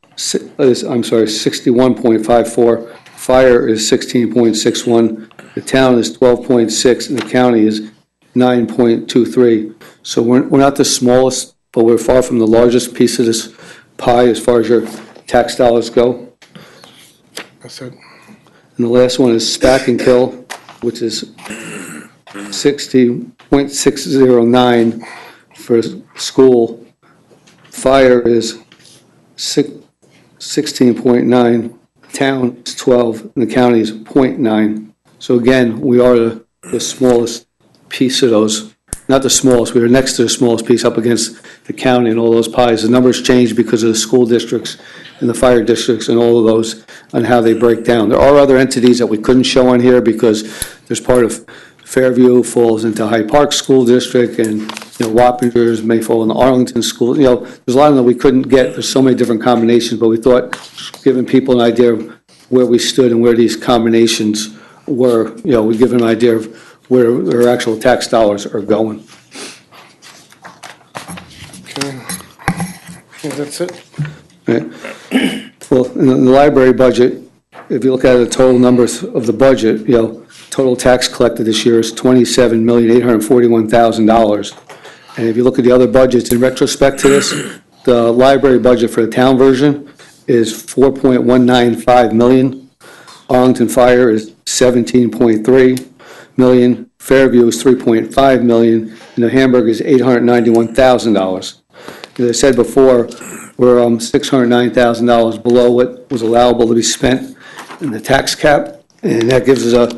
I'm sorry, 61.54, fire is 16.61, the town is 12.6, and the county is 9.23. So we're not the smallest, but we're far from the largest piece of this pie as far as your tax dollars go. That's it. And the last one is Spackenkill, which is 60.609 for school. Fire is 16.9, town is 12, and the county is 0.9. So again, we are the smallest piece of those, not the smallest, we are next to the smallest piece up against the county and all those pies. The numbers change because of the school districts and the fire districts and all of those on how they break down. There are other entities that we couldn't show on here because there's part of Fairview falls into Hyde Park School District, and Wappingers may fall into Arlington School. There's a lot of them we couldn't get. There's so many different combinations, but we thought giving people an idea of where we stood and where these combinations were, we give them an idea of where their actual tax dollars are going. Okay. Yeah, that's it. Right. Well, in the library budget, if you look at the total numbers of the budget, total tax collected this year is $27,841,000. And if you look at the other budgets in retrospect to this, the library budget for the town version is $4.195 million. Arlington Fire is $17.3 million. Fairview is $3.5 million. And New Hamburg is $891,000. As I said before, we're $609,000 below what was allowable to be spent in the tax cap, and that gives us a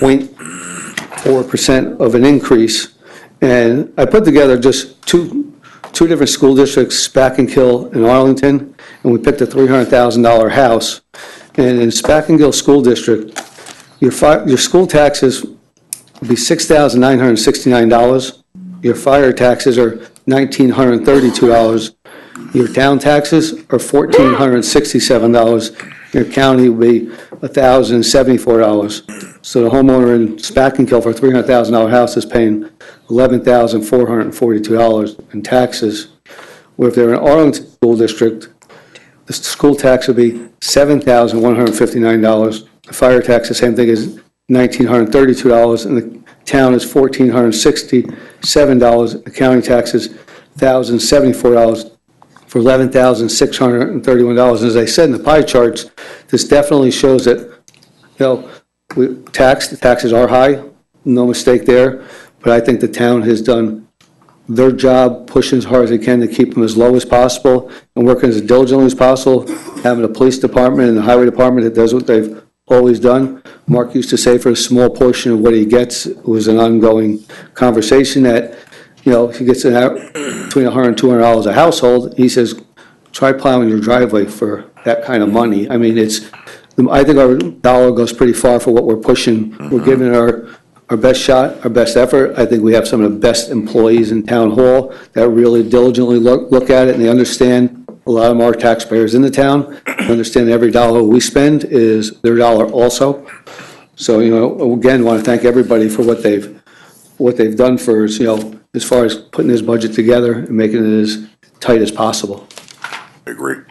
0.4% of an increase. And I put together just two different school districts, Spackenkill and Arlington, and we picked a $300,000 house. And in Spackenkill School District, your school taxes would be $6,969. Your fire taxes are $1,932. Your town taxes are $1,467. Your county will be $1,074. So the homeowner in Spackenkill for a $300,000 house is paying $11,442 in taxes. Where if they're in Arlington School District, the school tax would be $7,159. The fire tax, the same thing, is $1,932, and the town is $1,467. The county tax is $1,074 for $11,631. As I said in the pie charts, this definitely shows that, the taxes are high, no mistake there, but I think the town has done their job, pushing as hard as they can to keep them as low as possible and working as diligently as possible, having a police department and a highway department that does what they've always done. Mark used to say for a small portion of what he gets, it was an ongoing conversation that, if he gets between $100 and $200 a household, he says, try plowing your driveway for that kind of money. I mean, I think our dollar goes pretty far for what we're pushing. We're giving our best shot, our best effort. I think we have some of the best employees in town hall that really diligently look at it, and they understand. A lot of them are taxpayers in the town. They understand every dollar we spend is their dollar also. So, again, want to thank everybody for what they've done for us, as far as putting this budget together and making it as tight as possible. I agree.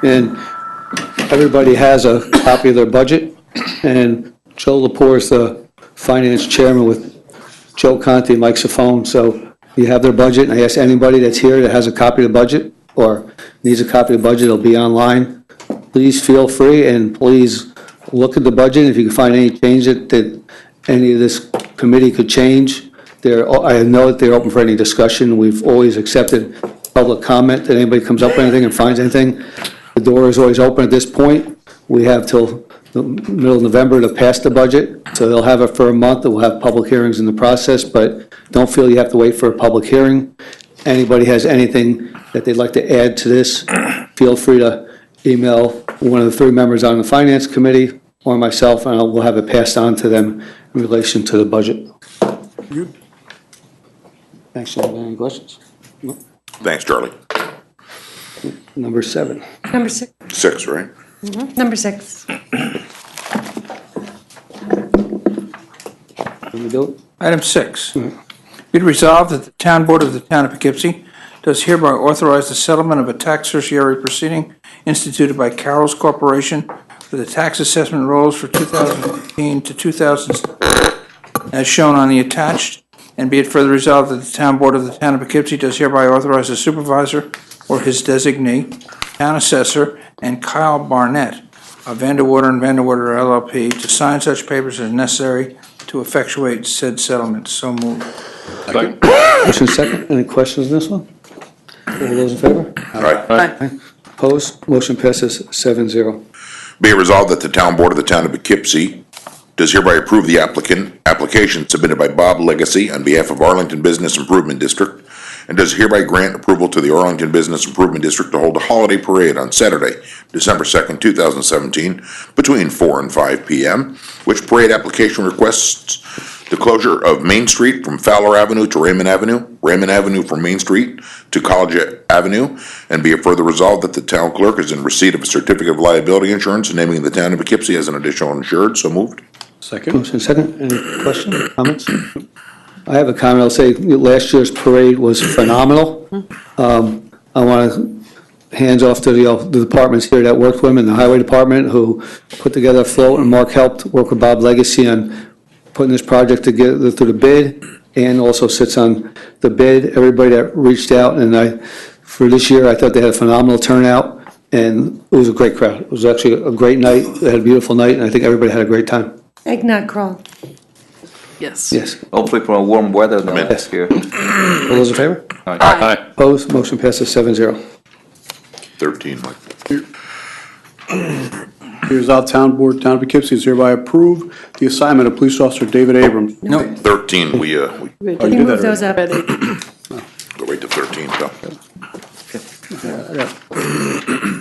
And everybody has a copy of their budget, and Joe Lepore is the finance chairman with Joe Conti and Mike Safone. So you have their budget, and I ask anybody that's here that has a copy of the budget or needs a copy of the budget, it'll be online. Please feel free, and please look at the budget. If you can find any change that any of this committee could change, I know that they're open for any discussion. We've always accepted public comment that anybody comes up with anything and finds anything. The door is always open at this point. We have till the middle of November to pass the budget, so they'll have it for a month, and we'll have public hearings in the process, but don't feel you have to wait for a public hearing. Anybody has anything that they'd like to add to this, feel free to email one of the three members on the Finance Committee or myself, and we'll have it passed on to them in relation to the budget. Thanks, John. Any questions? Thanks, Charlie. Number 7. Number 6. 6, right? Number 6. Can we do it? Item 6. Be it resolved that the Town Board of the Town of Poughkeepsie does hereby authorize the settlement of a tax certiorari proceeding instituted by Carroll's Corporation for the tax assessment rolls for 2015 to 2000, as shown on the attached. And be it further resolved that the Town Board of the Town of Poughkeepsie does hereby authorize the supervisor or his designee, town assessor, and Kyle Barnett of Vanderwater and Vanderwater LLP to sign such papers as necessary to effectuate said settlement. So moved. Second. Motion second. Any questions on this one? All those in favor? Aye. Opposed? Motion passes 7-0. Be it resolved that the Town Board of the Town of Poughkeepsie does hereby approve the application submitted by Bob Legacy on behalf of Arlington Business Improvement District, and does hereby grant approval to the Arlington Business Improvement District to hold a holiday parade on Saturday, December 2nd, 2017, between 4 and 5 p.m., which parade application requests the closure of Main Street from Fowler Avenue to Raymond Avenue from Main Street to College Avenue, and be it further resolved that the town clerk is in receipt of a certificate of liability insurance naming the town of Poughkeepsie as an additional insured. So moved. Second. Motion second. Any questions, comments? I have a comment. I'll say last year's parade was phenomenal. I want to hands off to the departments here that worked with him, and the highway department who put together a float, and Mark helped work with Bob Legacy on putting this project together through the bid, and also sits on the bid. Everybody that reached out, and for this year, I thought they had a phenomenal turnout, and it was a great crowd. It was actually a great night. They had a beautiful night, and I think everybody had a great time. Eggnog crawl. Yes. Yes. Hopefully for a warm weather than last year. All those in favor? Aye. Opposed? Motion passes 7-0. 13, Mike. Be resolved, Town Board, Town of Poughkeepsie is hereby approve the assignment of Police Officer David Abrams. No. 13, we Oh, you You did that move those already. up. go right to 13, so.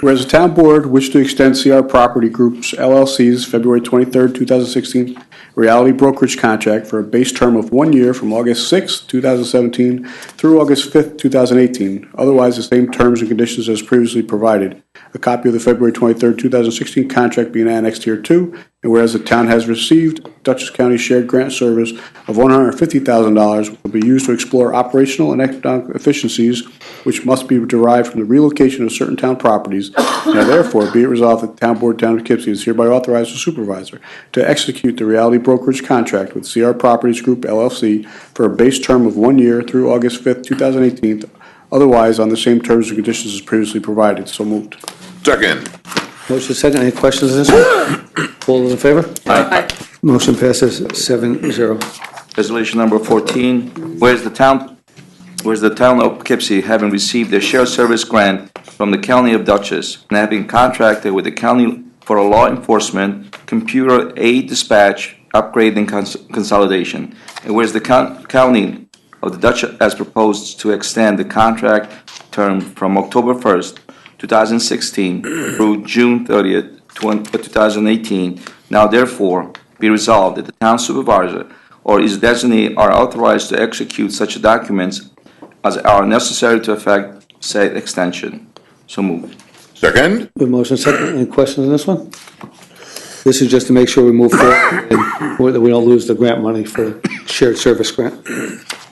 Whereas the Town Board wished to extend CR Property Group's LLC's February 23rd, 2016 reality brokerage contract for a base term of 1 year from August 6th, 2017 through August 5th, 2018. Otherwise, the same terms and conditions as previously provided. A copy of the February 23rd, 2016 contract being annexed here too. And whereas the town has received Dutchess County Shared Grant Service of $150,000 will be used to explore operational and economic efficiencies which must be derived from the relocation of certain town properties. Now therefore, be it resolved that the Town Board, Town of Poughkeepsie is hereby authorized the supervisor to execute the reality brokerage contract with CR Properties Group LLC for a base term of 1 year through August 5th, 2018. Otherwise, on the same terms and conditions as previously provided. So moved. Second. Motion second. Any questions on this one? All those in favor? Aye. Motion passes 7-0. Resolution number 14, whereas the town of Poughkeepsie, having received a shared service grant from the County of Dutchess and having contracted with the county for a law enforcement, computer aid dispatch, upgrade and consolidation. And whereas the county of the Dutchess has proposed to extend the contract term from October 1st, 2016 through June 30th, 2018. Now therefore, be resolved that the town supervisor or his designee are authorized to execute such documents as are necessary to effect said extension. So moved. Second. Good motion second. Any questions on this one? This is just to make sure we move forward and that we don't lose the grant money for shared service grant.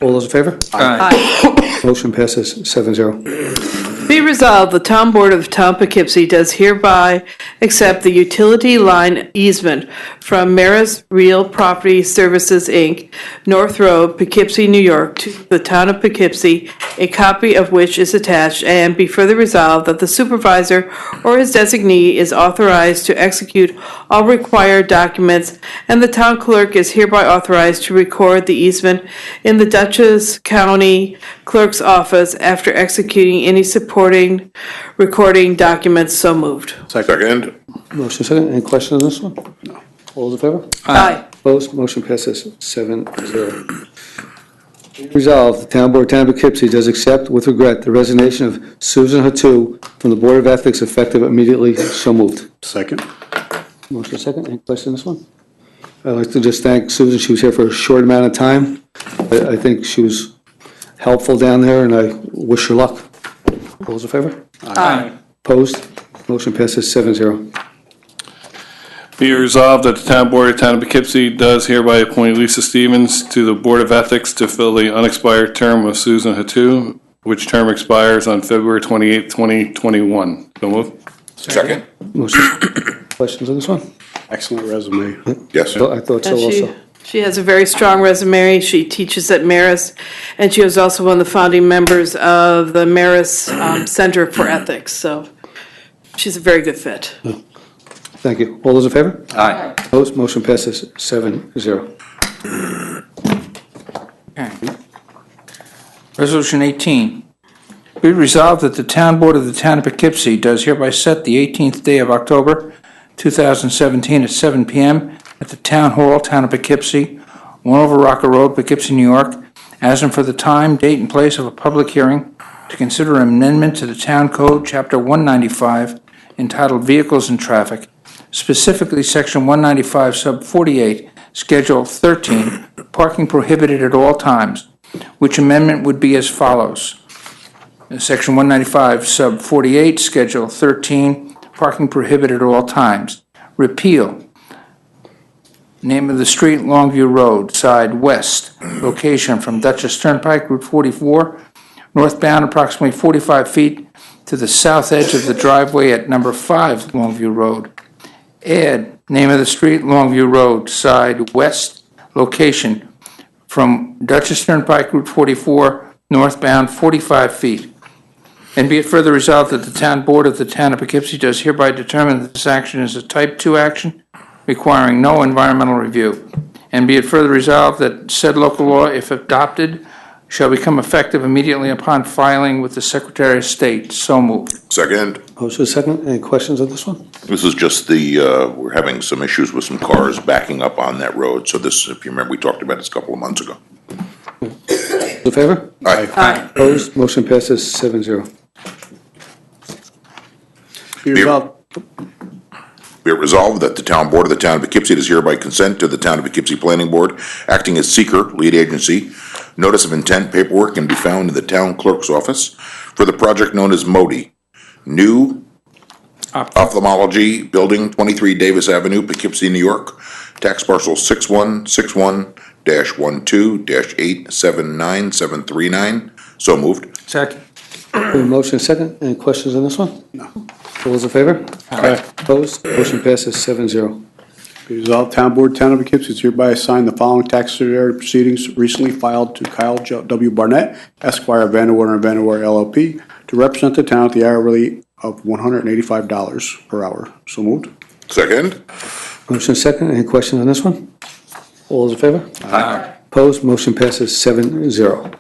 All those in favor? Aye. Motion passes 7-0. Be resolved, the Town Board of the Town of Poughkeepsie does hereby accept the utility line easement from Maris Real Property Services, Inc., North Road, Poughkeepsie, New York, to the Town of Poughkeepsie, a copy of which is attached, and be further resolved that the supervisor or his designee is authorized to execute all required documents, and the town clerk is hereby authorized to record the easement in the Dutchess County Clerk's Office after executing any supporting recording documents. So moved. Second. Motion second. Any questions on this one? No. All those in favor? Aye. Opposed? Motion passes 7-0. Resolved, the Town Board, Town of Poughkeepsie does accept with regret the resignation of Susan Hatu from the Board of Ethics effective immediately. So moved. Second. Motion second. Any questions on this one? I'd like to just thank Susan. She was here for a short amount of time, but I think she was helpful down there, and I wish you luck. All those in favor? Aye. Opposed? Motion passes 7-0. Be it resolved that the Town Board of the Town of Poughkeepsie does hereby appoint Lisa Stevens to the Board of Ethics to fill the unexpired term of Susan Hatu, which term expires on February 28, 2021. So moved. Second? Motion. Questions on this one? Excellent resume. Yes. I thought so And also. she has a very strong resume. She teaches at Marist, and she was also one of the founding members of the Marist Center for Ethics. So she's a very good fit. Thank you. All those in favor? Aye. Opposed? Motion passes 7-0. Okay. Resolution 18. Be resolved that the Town Board of the Town of Poughkeepsie does hereby set the 18th day of October, 2017 at 7 p.m. at the Town Hall, Town of Poughkeepsie, 1 over Rocker Road, Poughkeepsie, New York, as and for the time, date, and place of a public hearing to consider an amendment to the Town Code, Chapter 195, entitled Vehicles and Traffic, specifically Section 195, Sub 48, Schedule 13, Parking Prohibited at All Times, which amendment would be as follows. Section 195, Sub 48, Schedule 13, Parking Prohibited at All Times. Repeal. Name of the street, Longview Road, side west. Location from Dutchess Turnpike, Route 44, northbound approximately 45 feet to the south edge of the driveway at number 5 Longview Road. Add name of the street, Longview Road, side west. Location from Dutchess Turnpike, Route 44, northbound 45 feet. And be it further resolved that the Town Board of the Town of Poughkeepsie does hereby determine that this action is a Type 2 action requiring no environmental review. And be it further resolved that said local law, if adopted, shall become effective immediately upon filing with the Secretary of State. So moved. Second? Motion second. Any questions on this one? This is just we're having some issues with some cars backing up on that road. So this, if you remember, we talked about this a couple of months ago. In favor? Aye. Opposed? Motion passes 7-0. Be resolved. Be it resolved that the Town Board of the Town of Poughkeepsie does hereby consent to the Town of Poughkeepsie Planning Board, acting as seeker, lead agency. Notice of intent paperwork can be found in the Town Clerk's office for the project known as MODI. New Ophthalmology Building, 23 Davis Avenue, Poughkeepsie, New York. Tax parcel 6161-12-879-739. So moved. Second. Motion second. Any questions on this one? No. All those in favor? Aye. Opposed? Motion passes 7-0. Be resolved, Town Board, Town of Poughkeepsie is hereby assigned the following taxidermy proceedings recently filed to Kyle W. Barnett, Esquire, Vanderwater and Vanderwater LLP, to represent the town at the hourly of $185 per hour. So moved. Second? Motion second. Any questions on this one? All those in favor? Aye. Opposed? Motion passes 7-0.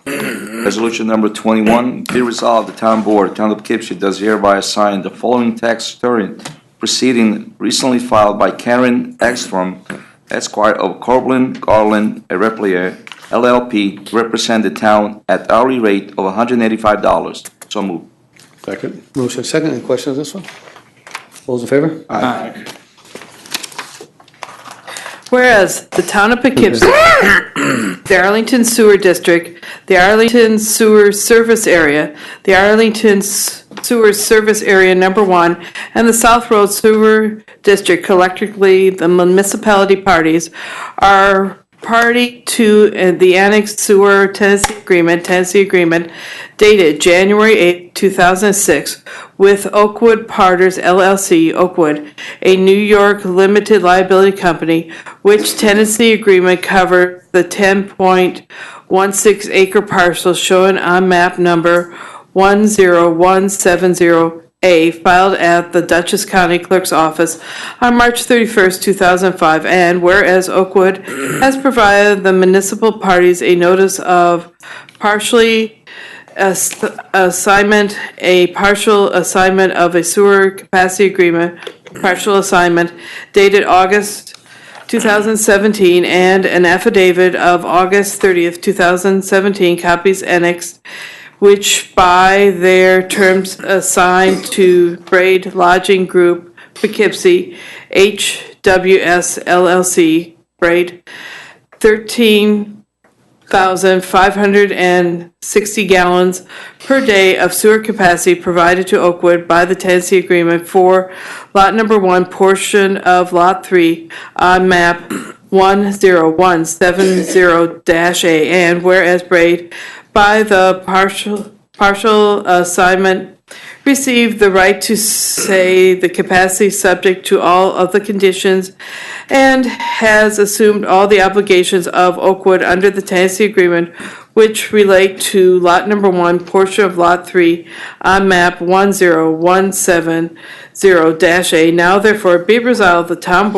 Resolution number 21, be resolved, the Town Board, Town of Poughkeepsie does hereby assign the following tax return proceeding recently filed by Karen Ekstrom, Esquire of Corbin, Garland, Replier, LLP, to represent the town at hourly rate of $185. So moved. Second. Motion second. Any questions on this one? All those in favor? Aye. Whereas the Town of Poughkeepsie, the Arlington Sewer District, the Arlington Sewer Service Area, the Arlington Sewer Service Area Number 1, and the South Road Sewer District, collectively the municipality parties, are party to the Annexed Sewer Tennessee Agreement, dated January 8, 2006, with Oakwood Partners LLC, Oakwood, a New York limited liability company, which Tennessee agreement covers the 10.16 acre parcel shown on map number 10170A, filed at the Dutchess County Clerk's Office on March 31st, 2005, and whereas Oakwood has provided the municipal parties a notice of partial assignment of a sewer capacity agreement, partial assignment, dated August 2017, and an affidavit of August 30th, 2017, copies annexed, which by their terms assigned to Braid Lodging Group, Poughkeepsie, HWS LLC, Braid, 13 1,560 gallons per day of sewer capacity provided to Oakwood by the tenancy agreement for Lot Number 1, portion of Lot 3 on map 10170-A, and whereas Braid by the partial assignment received the right to say the capacity subject to all of the conditions and has assumed all the obligations of Oakwood under the tenancy agreement which relate to Lot Number 1, portion of Lot 3 on map 10170-A. Now therefore be resolved, the Town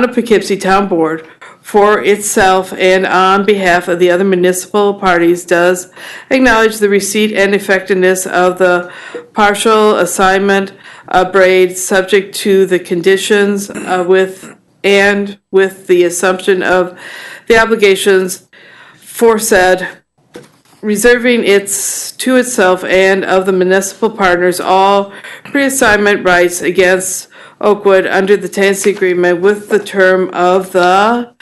of Poughkeepsie Town Board for itself and on behalf of the other municipal parties does acknowledge the receipt and effectiveness of the partial assignment of Braid subject to the conditions with the assumption of the obligations foresaid, reserving to itself and of the municipal partners all pre-assignment rights against Oakwood under the tenancy agreement with the term of the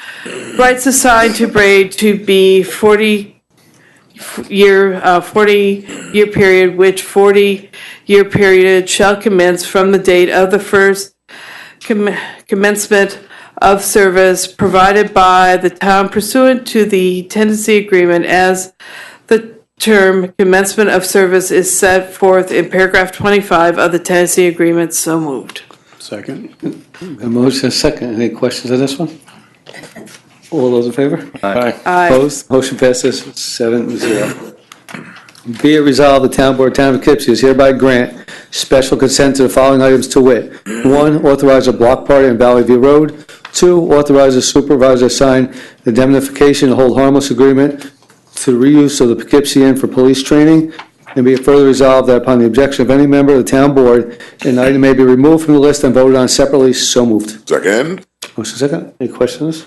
rights assigned to Braid to be 40-year period, which 40-year period shall commence from the date of the first commencement of service provided by the town pursuant to the tenancy agreement as the term commencement of service is set forth in paragraph 25 of the tenancy agreement. So moved. Second. A motion, a second. Any questions on this one? All those in favor? Aye. Aye. Opposed? Motion passes 7-0. Be it resolved, the Town Board, Town of Poughkeepsie is hereby grant special consent to the following items to wit. 1, authorize a block party on Valley View Road. 2, authorize a supervisor to sign indemnification and hold harmless agreement to reuse of the Poughkeepsie Inn for police training. And be it further resolved that upon the objection of any member of the Town Board, an item may be removed from the list and voted on separately. So moved. Second. Motion second. Any questions?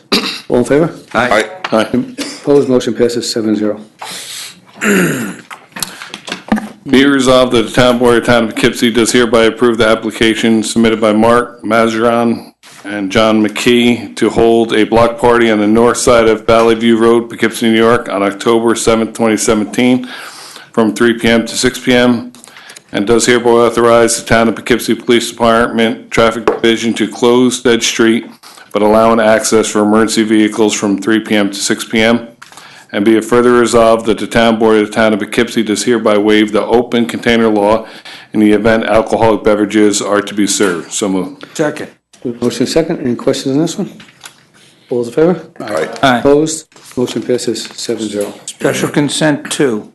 All in favor? Aye. Opposed? Motion passes 7-0. Be it resolved that the Town Board of the Town of Poughkeepsie does hereby approve the application submitted by Mark Mazeron and John McKee to hold a block party on the north side of Valley View Road, Poughkeepsie, New York, on October 7th, 2017, from 3 p.m. to 6 p.m., and does hereby authorize the Town of Poughkeepsie Police Department Traffic Division to close said street, but allowing access for emergency vehicles from 3 p.m. to 6 p.m., and be it further resolved that the Town Board of the Town of Poughkeepsie does hereby waive the open container law in the event alcoholic beverages are to be served. So moved. Second. Motion second. Any questions on this one? All those in favor? Aye. Opposed? Motion passes 7-0. Special consent 2.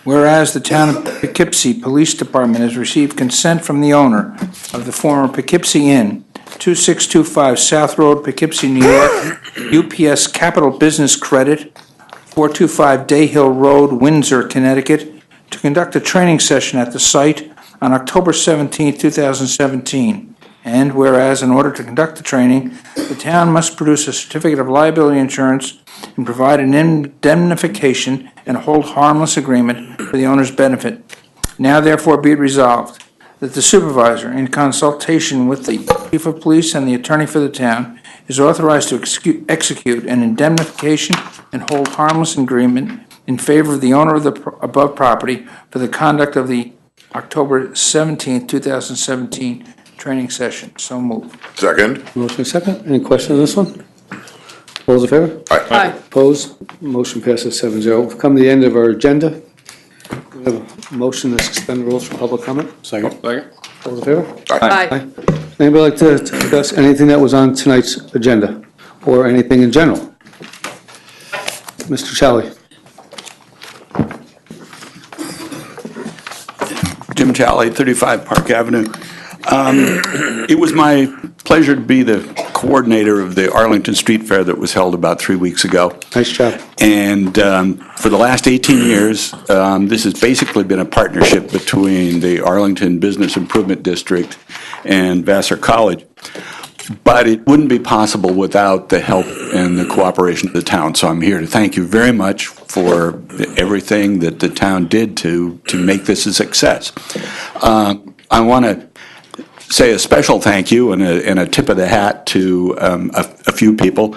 Whereas the Town of Poughkeepsie Police Department has received consent from the owner of the former Poughkeepsie Inn, 2625 South Road, Poughkeepsie, New York, UPS Capital Business Credit, 425 Day Hill Road, Windsor, Connecticut, to conduct a training session at the site on October 17, 2017. And whereas in order to conduct the training, the town must produce a certificate of liability insurance and provide an indemnification and hold harmless agreement for the owner's benefit. Now therefore be it resolved that the supervisor, in consultation with the chief of police and the attorney for the town, is authorized to execute an indemnification and hold harmless agreement in favor of the owner of the above property for the conduct of the October 17, 2017 training session. So moved. Second. Motion second. Any questions on this one? All those in favor? Aye. Opposed? Motion passes 7-0. We've come to the end of our agenda. We have a motion to suspend the rules for public comment. Second. Second. All those in favor? Aye. Anybody like to discuss anything that was on tonight's agenda or anything in general? Mr. Chally. Jim Chally, 35 Park Avenue. It was my pleasure to be the coordinator of the Arlington Street Fair that was held about 3 weeks ago. Nice job. And for the last 18 years, this has basically been a partnership between the Arlington Business Improvement District and Vassar College. But it wouldn't be possible without the help and the cooperation of the town. So I'm here to thank you very much for everything that the town did to make this a success. I want to say a special thank you and a tip of the hat to a few people.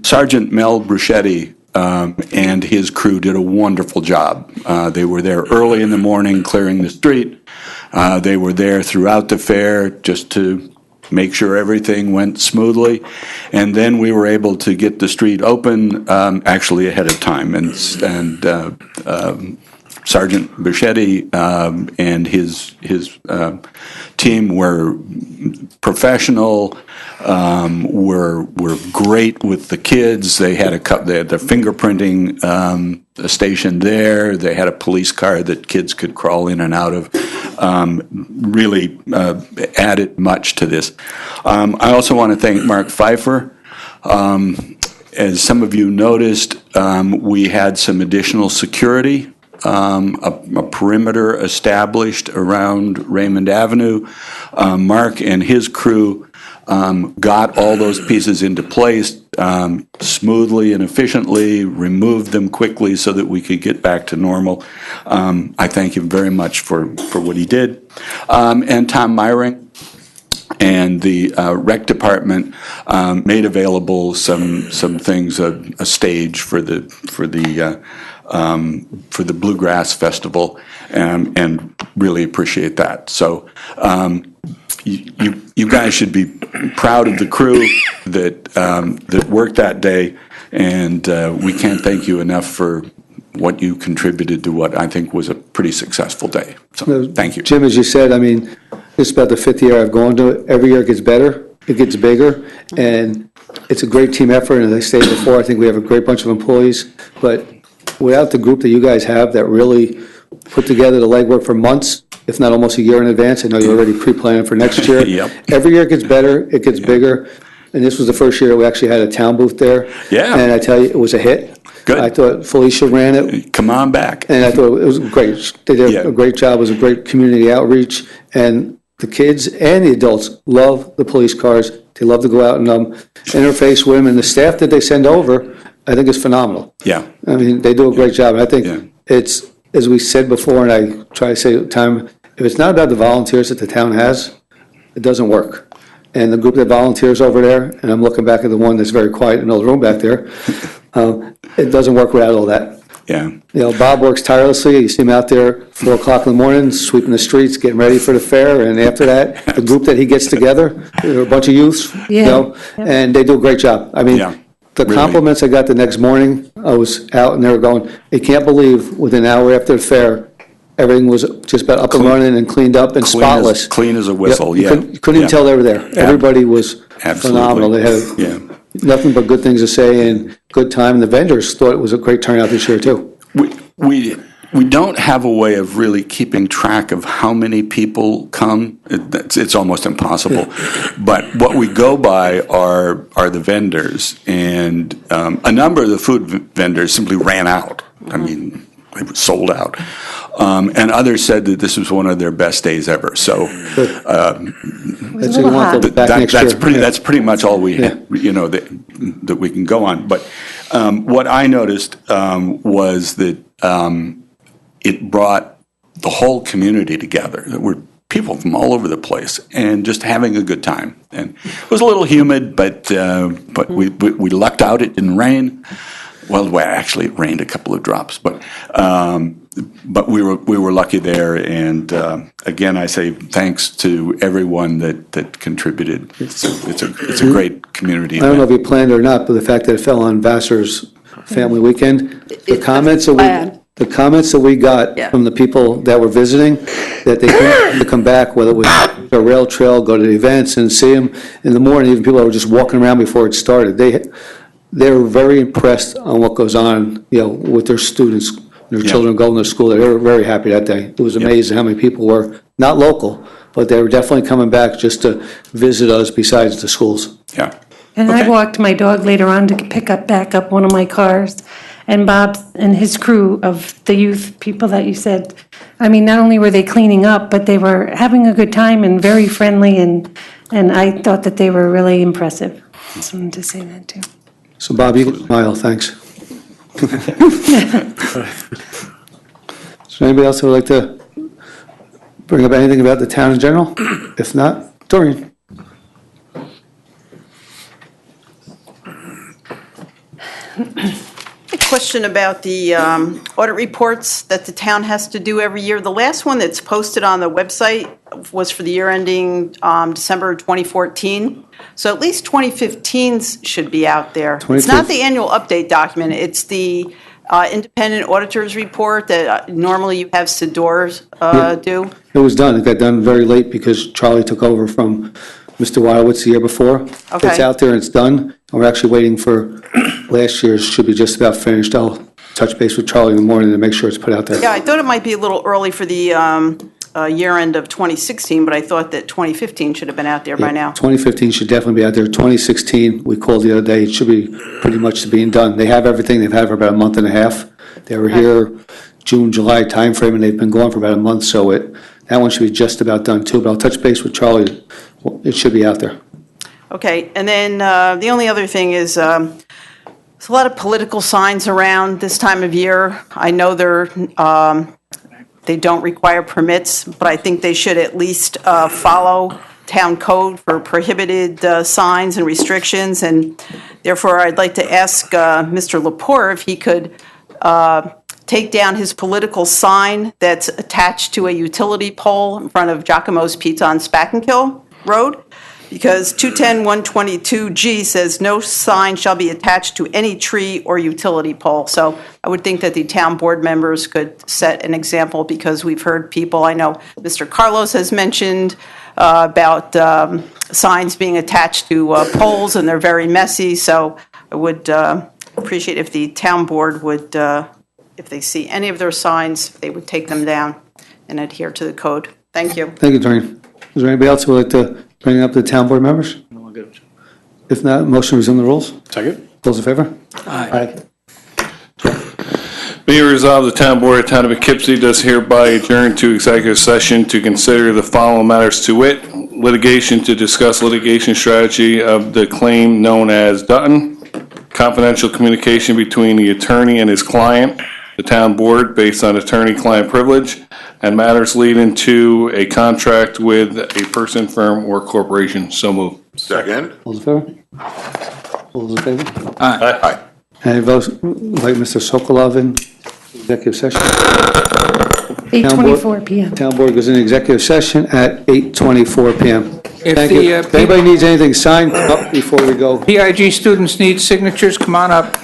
Sergeant Mel Bruschetti and his crew did a wonderful job. They were there early in the morning clearing the street. They were there throughout the fair just to make sure everything went smoothly. And then we were able to get the street open actually ahead of time. And Sergeant Bruschetti and his team were professional, were great with the kids. They had the fingerprinting station there. They had a police car that kids could crawl in and out of. Really added much to this. I also want to thank Mark Pfeiffer. As some of you noticed, we had some additional security. A perimeter established around Raymond Avenue. Mark and his crew got all those pieces into place smoothly and efficiently, removed them quickly so that we could get back to normal. I thank him very much for what he did. And Tom Myring and the rec department made available some things, a stage for the Bluegrass Festival, and really appreciate that. So you guys should be proud of the crew that worked that day, and we can't thank you enough for what you contributed to what I think was a pretty successful day. So thank you. Jim, as you said, I mean, this is about the 5th year I've gone to it. Every year it gets better, it gets bigger, and it's a great team effort. And as I stated before, I think we have a great bunch of employees, but without the group that you guys have that really put together the legwork for months, if not almost a year in advance, I know you're already pre-planning for next year. Yep. Every year it gets better, it gets bigger, and this was the first year we actually had a town booth there. Yeah. And I tell you, it was a hit. Good. I thought Felicia ran it. Come on back. And I thought it was great. They did a great job. It was a great community outreach, and the kids and the adults love the police cars. They love to go out and interface with them, and the staff that they send over, I think, is phenomenal. Yeah. I mean, they do a great job. And I think it's, as we said before, and I try to say at the time, if it's not about the volunteers that the town has, it doesn't work. And the group that volunteers over there, and I'm looking back at the one that's very quiet in the room back there, it doesn't work without all that. Yeah. You know, Bob works tirelessly. You see him out there 4 o'clock in the morning, sweeping the streets, getting ready for the fair. And after that, the group that he gets together, there are a bunch of youths, you know, and they do a great job. I mean, the compliments I got the next morning, I was out and they were going, you can't believe within an hour after the fair, everything was just about up and running and cleaned up and spotless. Clean as a whistle, You couldn't even tell they were there. Everybody was Absolutely. phenomenal. They had nothing but good things to say and good time. And the vendors thought it was a great turnout this year, too. We don't have a way of really keeping track of how many people come. It's almost impossible. But what we go by are the vendors, and a number of the food vendors simply ran out. I mean, they were sold out. And others said that this was one of their best days ever. So that's pretty much all we that we can go on. But what I noticed was that it brought the whole community together. There were people from all over the place and just having a good time. And it was a little humid, but we lucked out. It didn't rain. Well, actually, it rained a couple of drops, but we were lucky there. And again, I say thanks to everyone that contributed. It's a great community. I don't know if you planned it or not, but the fact that it fell on Vassar's family weekend, the comments that we got from the people that were visiting, that they couldn't to come back, whether it was a rail trail, go to the events and see them in the morning, even people that were just walking around before it started. They were very impressed on what goes on, with their students, their children going to school. They were very happy that day. It was amazing how many people were not local, but they were definitely coming back just to visit us besides the schools. Yeah. And I walked my dog later on to back up one of my cars. And Bob and his crew of the youth people that you said, I mean, not only were they cleaning up, but they were having a good time and very friendly. And I thought that they were really impressive. I just wanted to say that too. So Bob, you can smile, thanks. Is there anybody else who would like to bring up anything about the town in general? If not, Doreen. A question about the audit reports that the town has to do every year. The last one that's posted on the website was for the year ending December 2014. So at least 2015's should be out there. It's not the annual update document, it's the independent auditor's report that normally you have Sidor's do. It was done. It got done very late because Charlie took over from Mr. Wildowitz the year before. Okay. It's out there and it's done. And we're actually waiting for last year's, should be just about finished. I'll touch base with Charlie in the morning to make sure it's put out there. Yeah, I thought it might be a little early for the year end of 2016, but I thought that 2015 should have been out there by now. 2015 should definitely be out there. 2016, we called the other day, it should be pretty much being done. They have everything. They've had it for about a month and a half. They were here June, July timeframe, and they've been gone for about a month, so that one should be just about done too. But I'll touch base with Charlie. It should be out there. Okay, and then the only other thing is there's a lot of political signs around this time of year. I know they don't require permits, but I think they should at least follow town code for prohibited signs and restrictions. And therefore, I'd like to ask Mr. Lepore if he could take down his political sign that's attached to a utility pole in front of Giacomo's Pizza on Spackenkill Road. Because 210-122G says no sign shall be attached to any tree or utility pole. So I would think that the town board members could set an example because we've heard people, I know Mr. Carlos has mentioned about signs being attached to poles and they're very messy. So I would appreciate if the town board would, if they see any of their signs, they would take them down and adhere to the code. Thank you. Thank you, Doreen. Is there anybody else who would like to bring it up to the town board members? No, I'm good. If not, motion to resume the rules. Second. Those in favor? Aye. Be it resolved, the town board of the town of Poughkeepsie does hereby adjourn to executive session to consider the following matters to wit: litigation to discuss litigation strategy of the claim known as Dutton, confidential communication between the attorney and his client, the town board based on attorney-client privilege, and matters leading to a contract with a person, firm, or corporation. So moved. Second. All in favor? All those in favor? Aye. Any votes, like Mr. Sokolov in executive session? 8:24 PM. Town board goes into executive session at 8:24 PM. If Thank you. the If anybody needs anything signed, come up before we go. PIG students need signatures, come on up.